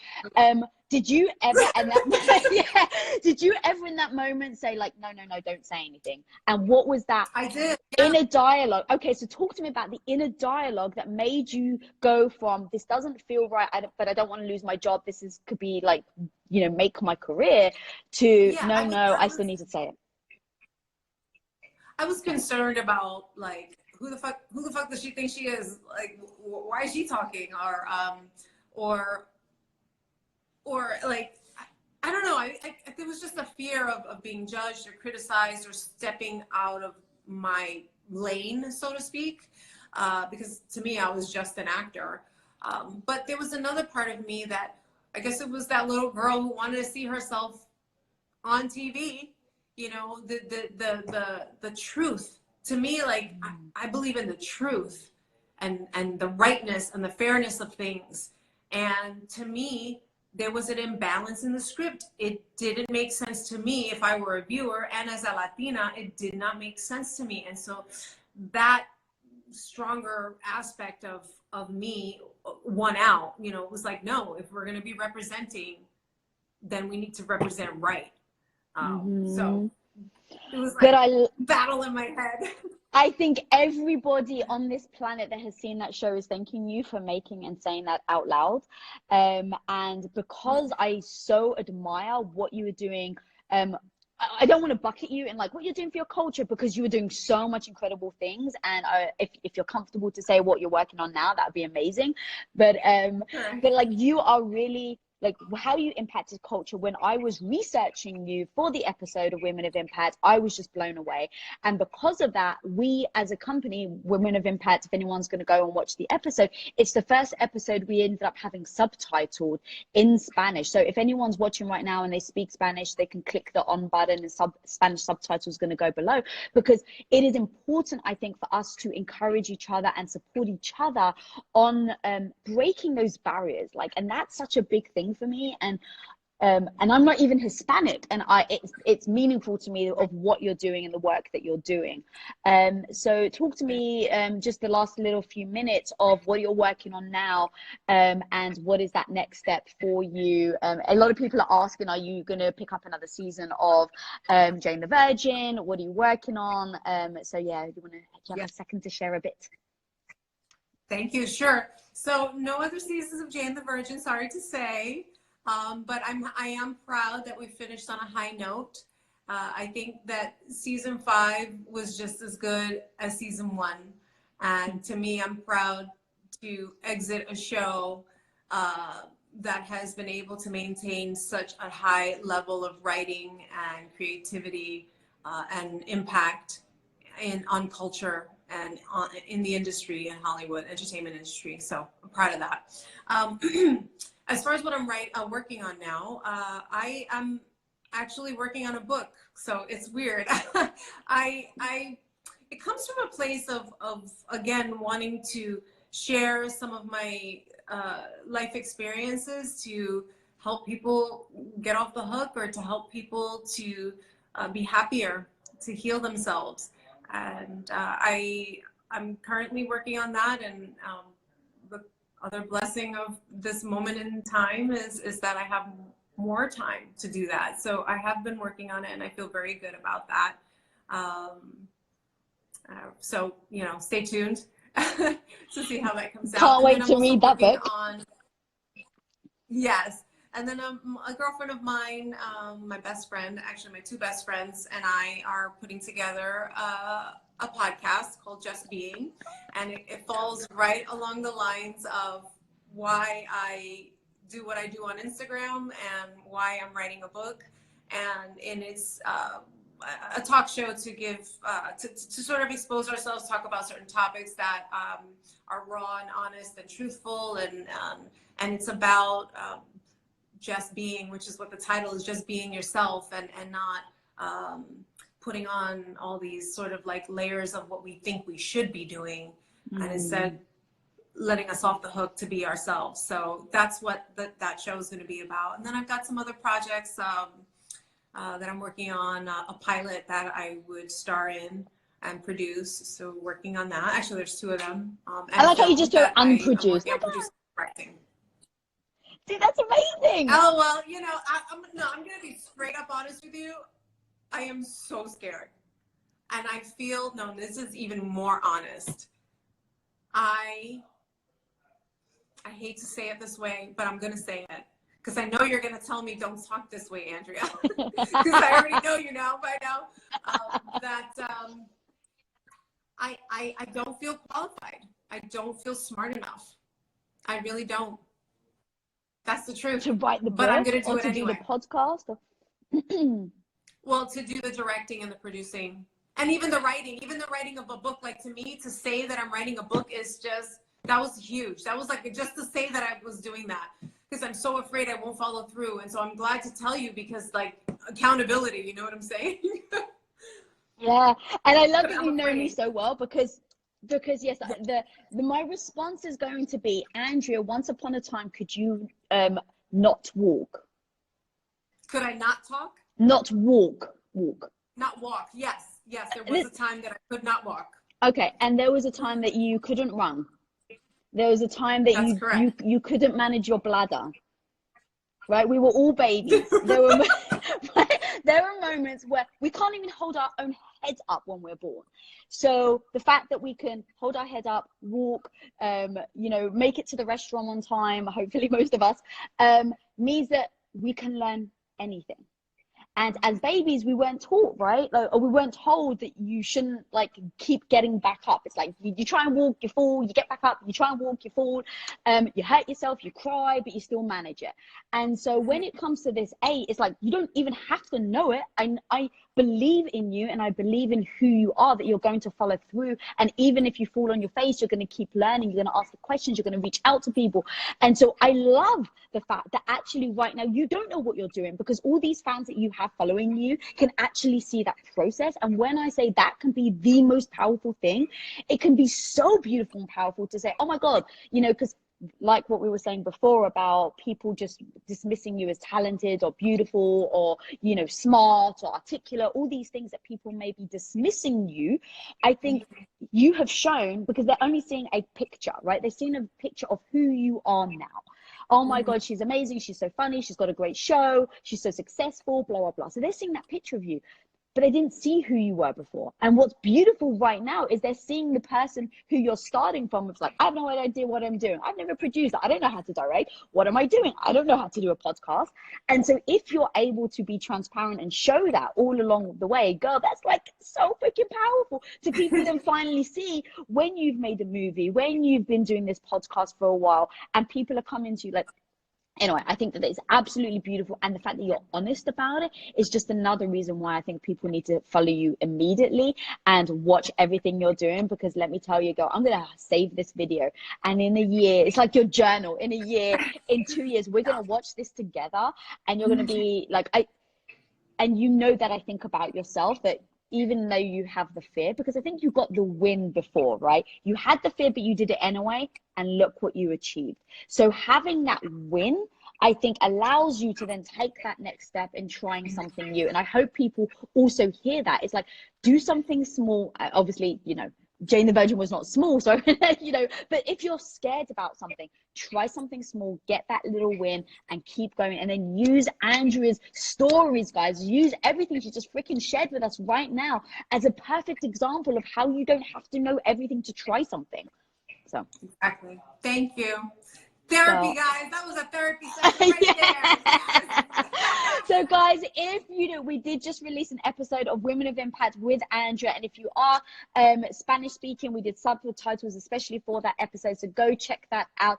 Did you ever in that yeah, did you ever in that moment say like, no, no, no, don't say anything? And what was that I did. Yeah. inner dialogue? Okay, so talk to me about the inner dialogue that made you go from this doesn't feel right, but I don't want to lose my job. This is could be like, make my career to Yeah. no, I was, no, I I was, still need to say it. I was concerned about like, who the fuck does she think she is? Like, why is she talking? Or, like, I don't know. There was just a fear of being judged or criticized or stepping out of my lane, so to speak, because to me, I was just an actor. But there was another part of me that I guess it was that little girl who wanted to see herself on TV. The truth. To me, like I believe in the truth and the rightness and the fairness of things. And to me, there was an imbalance in the script. It didn't make sense to me if I were a viewer, and as a Latina, it did not make sense to me. And so that stronger aspect of me won out. It was like, no, if we're going to be representing, then we need to represent right. So Hmm. it was But like battle in my head. I think everybody on this planet that has seen that show is thanking you for making and saying that out loud. And because I so admire what you were doing, I don't want to bucket you in like what you're doing for your culture because you were doing so much incredible things. And if you're comfortable to say what you're working on now, that'd be amazing. But Sure. but like you are really like how you impacted culture. When I was researching you for the episode of Women of Impact, I was just blown away. And because of that, we as a company, Women of Impact, if anyone's going to go and watch the episode, it's the first episode we ended up having subtitled in Spanish. So if anyone's watching right now and they speak Spanish, they can click the on button and Spanish subtitles going to go below, because it is important, I think, for us to encourage each other and support each other on breaking those barriers. Like, and that's such a big thing for me. And I'm not even Hispanic, and it's meaningful to me of what you're doing and the work that you're doing. So talk to me just the last little few minutes of what you're working on now, and what is that next step for you. A lot of people are asking, are you going to pick up another season of Jane the Virgin? What are you working on? So yeah, do you have Yeah. a second to share a bit? Thank you. Sure. So no other seasons of Jane the Virgin, sorry to say. But I am proud that we finished on a high note. I think that season 5 was just as good as season 1. And to me, I'm proud to exit a show that has been able to maintain such a high level of writing and creativity and impact on culture and in the industry, in Hollywood entertainment industry. So I'm proud of that. As far as what I'm working on now, I am actually working on a book. So it's weird. It comes from a place of again wanting to share some of my life experiences to help people get off the hook, or to help people to be happier, to heal themselves. And I'm currently working on that. And the other blessing of this moment in time is that I have more time to do that. So I have been working on it, and I feel very good about that. So stay tuned to see how that comes out. Can't And then wait I'm to also read that working book. on, yes. And then a girlfriend of mine, my best friend, actually my 2 best friends, and I are putting together a podcast called Just Being. And it falls right along the lines of why I do what I do on Instagram and why I'm writing a book. And it's a talk show to give to sort of expose ourselves, talk about certain topics that are raw and honest and truthful, and it's about just being, which is what the title is, just being yourself, and not putting on all these sort of like layers of what we think we should be doing, and instead letting us off the hook to be ourselves. So that's what that show is going to be about. And then I've got some other projects that I'm working on, a pilot that I would star in and produce. So working on that. Actually, there's 2 of them. I like how you just go unproduced. I'm producing, directing. See, that's amazing. Oh, well, you know, I'm going to be straight up honest with you. I am so scared. And I feel, no, this is even more honest. I hate to say it this way, but I'm going to say it. Because I know you're going to tell me, don't talk this way, Andrea. Because I already know you now by now. I don't feel qualified. I don't feel smart enough. I really don't. That's the truth. To write the book, but I'm going to do or it to anyway. do the podcast? Or... Well, to do the directing and the producing. And even the writing of a book. Like, to me, to say that I'm writing a book is just, that was huge. That was like, just to say that I was doing that. Because I'm so afraid I won't follow through. And so I'm glad to tell you, because like, accountability, you know what I'm saying? Yeah. And I love that you know me so well, because yes, my response is going to be, Andrea, once upon a time, could you not walk? Could I not talk? Not walk. Not walk. Yes. There was a time that I could not walk. Okay. And there was a time that you couldn't run. There was a time that you couldn't manage your bladder. Right? We were all babies. There were moments where we can't even hold our own heads up when we're born. So the fact that we can hold our head up, walk, you know, make it to the restaurant on time, hopefully most of us, means that we can learn anything. And as babies, we weren't taught, right? Like, or we weren't told that you shouldn't like keep getting back up. It's like you try and walk, you fall, you get back up, you try and walk, you fall, you hurt yourself, you cry, but you still manage it. And so when it comes to this it's like you don't even have to know it. I believe in you, and I believe in who you are, that you're going to follow through. And even if you fall on your face, you're going to keep learning, you're going to ask the questions, you're going to reach out to people. And so I love the fact that actually right now you don't know what you're doing, because all these fans that you have following you can actually see that process. And when I say that can be the most powerful thing, it can be so beautiful and powerful to say, oh my God, you know, because like what we were saying before about people just dismissing you as talented or beautiful or, you know, smart or articulate, all these things that people may be dismissing you, I think you have shown, because they're only seeing a picture, right? They're seeing a picture of who you are now. Oh my God, she's amazing, she's so funny, she's got a great show, she's so successful, blah, blah, blah. So they're seeing that picture of you, but they didn't see who you were before. And what's beautiful right now is they're seeing the person who you're starting from. It's like, I have no idea what I'm doing. I've never produced. I don't know how to direct. What am I doing? I don't know how to do a podcast. And so if you're able to be transparent and show that all along the way, girl, that's like so freaking powerful to people then finally see when you've made a movie, when you've been doing this podcast for a while, and people are coming to you like, anyway, I think that it's absolutely beautiful. And the fact that you're honest about it is just another reason why I think people need to follow you immediately and watch everything you're doing. Because let me tell you, girl, I'm going to save this video. And in a year, it's like your journal. In a year, in 2 years, we're going to watch this together. And you're going to be like, and you know that I think about yourself, that even though you have the fear, because I think you got the win before, right? You had the fear, but you did it anyway, and look what you achieved. So having that win, I think, allows you to then take that next step in trying something new. And I hope people also hear that. It's like, do something small. Obviously, you know, Jane the Virgin was not small, so you know, but if you're scared about something, try something small, get that little win, and keep going. And then use Andrea's stories, guys. Use everything she just freaking shared with us right now as a perfect example of how you don't have to know everything to try something. So exactly. Thank you. Therapy, guys. That was a therapy session right there. Yes. So guys, if you know, we did just release an episode of Women of Impact with Andrea, and if you are Spanish speaking, we did subtitles especially for that episode, so go check that out.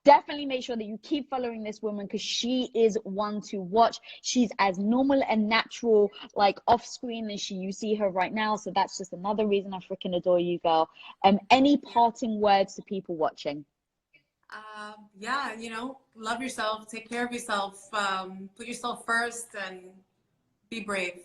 definitely make sure that you keep following this woman, because she is one to watch. She's as normal and natural, like off screen, as you see her right now. So that's just another reason I freaking adore you, girl. Any parting words to people watching? Yeah, you know, love yourself, take care of yourself, put yourself first, and be brave.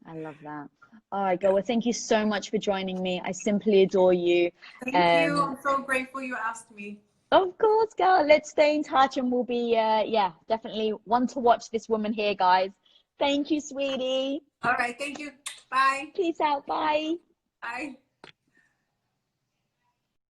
I love that. All right, girl. Yeah. Well, thank you so much for joining me. I simply adore you. Thank you. I'm so grateful you asked me. Of course, girl. Let's stay in touch, and we'll be, yeah, definitely one to watch this woman here, guys. Thank you, sweetie. All right. Thank you. Bye. Peace out. Bye. Bye.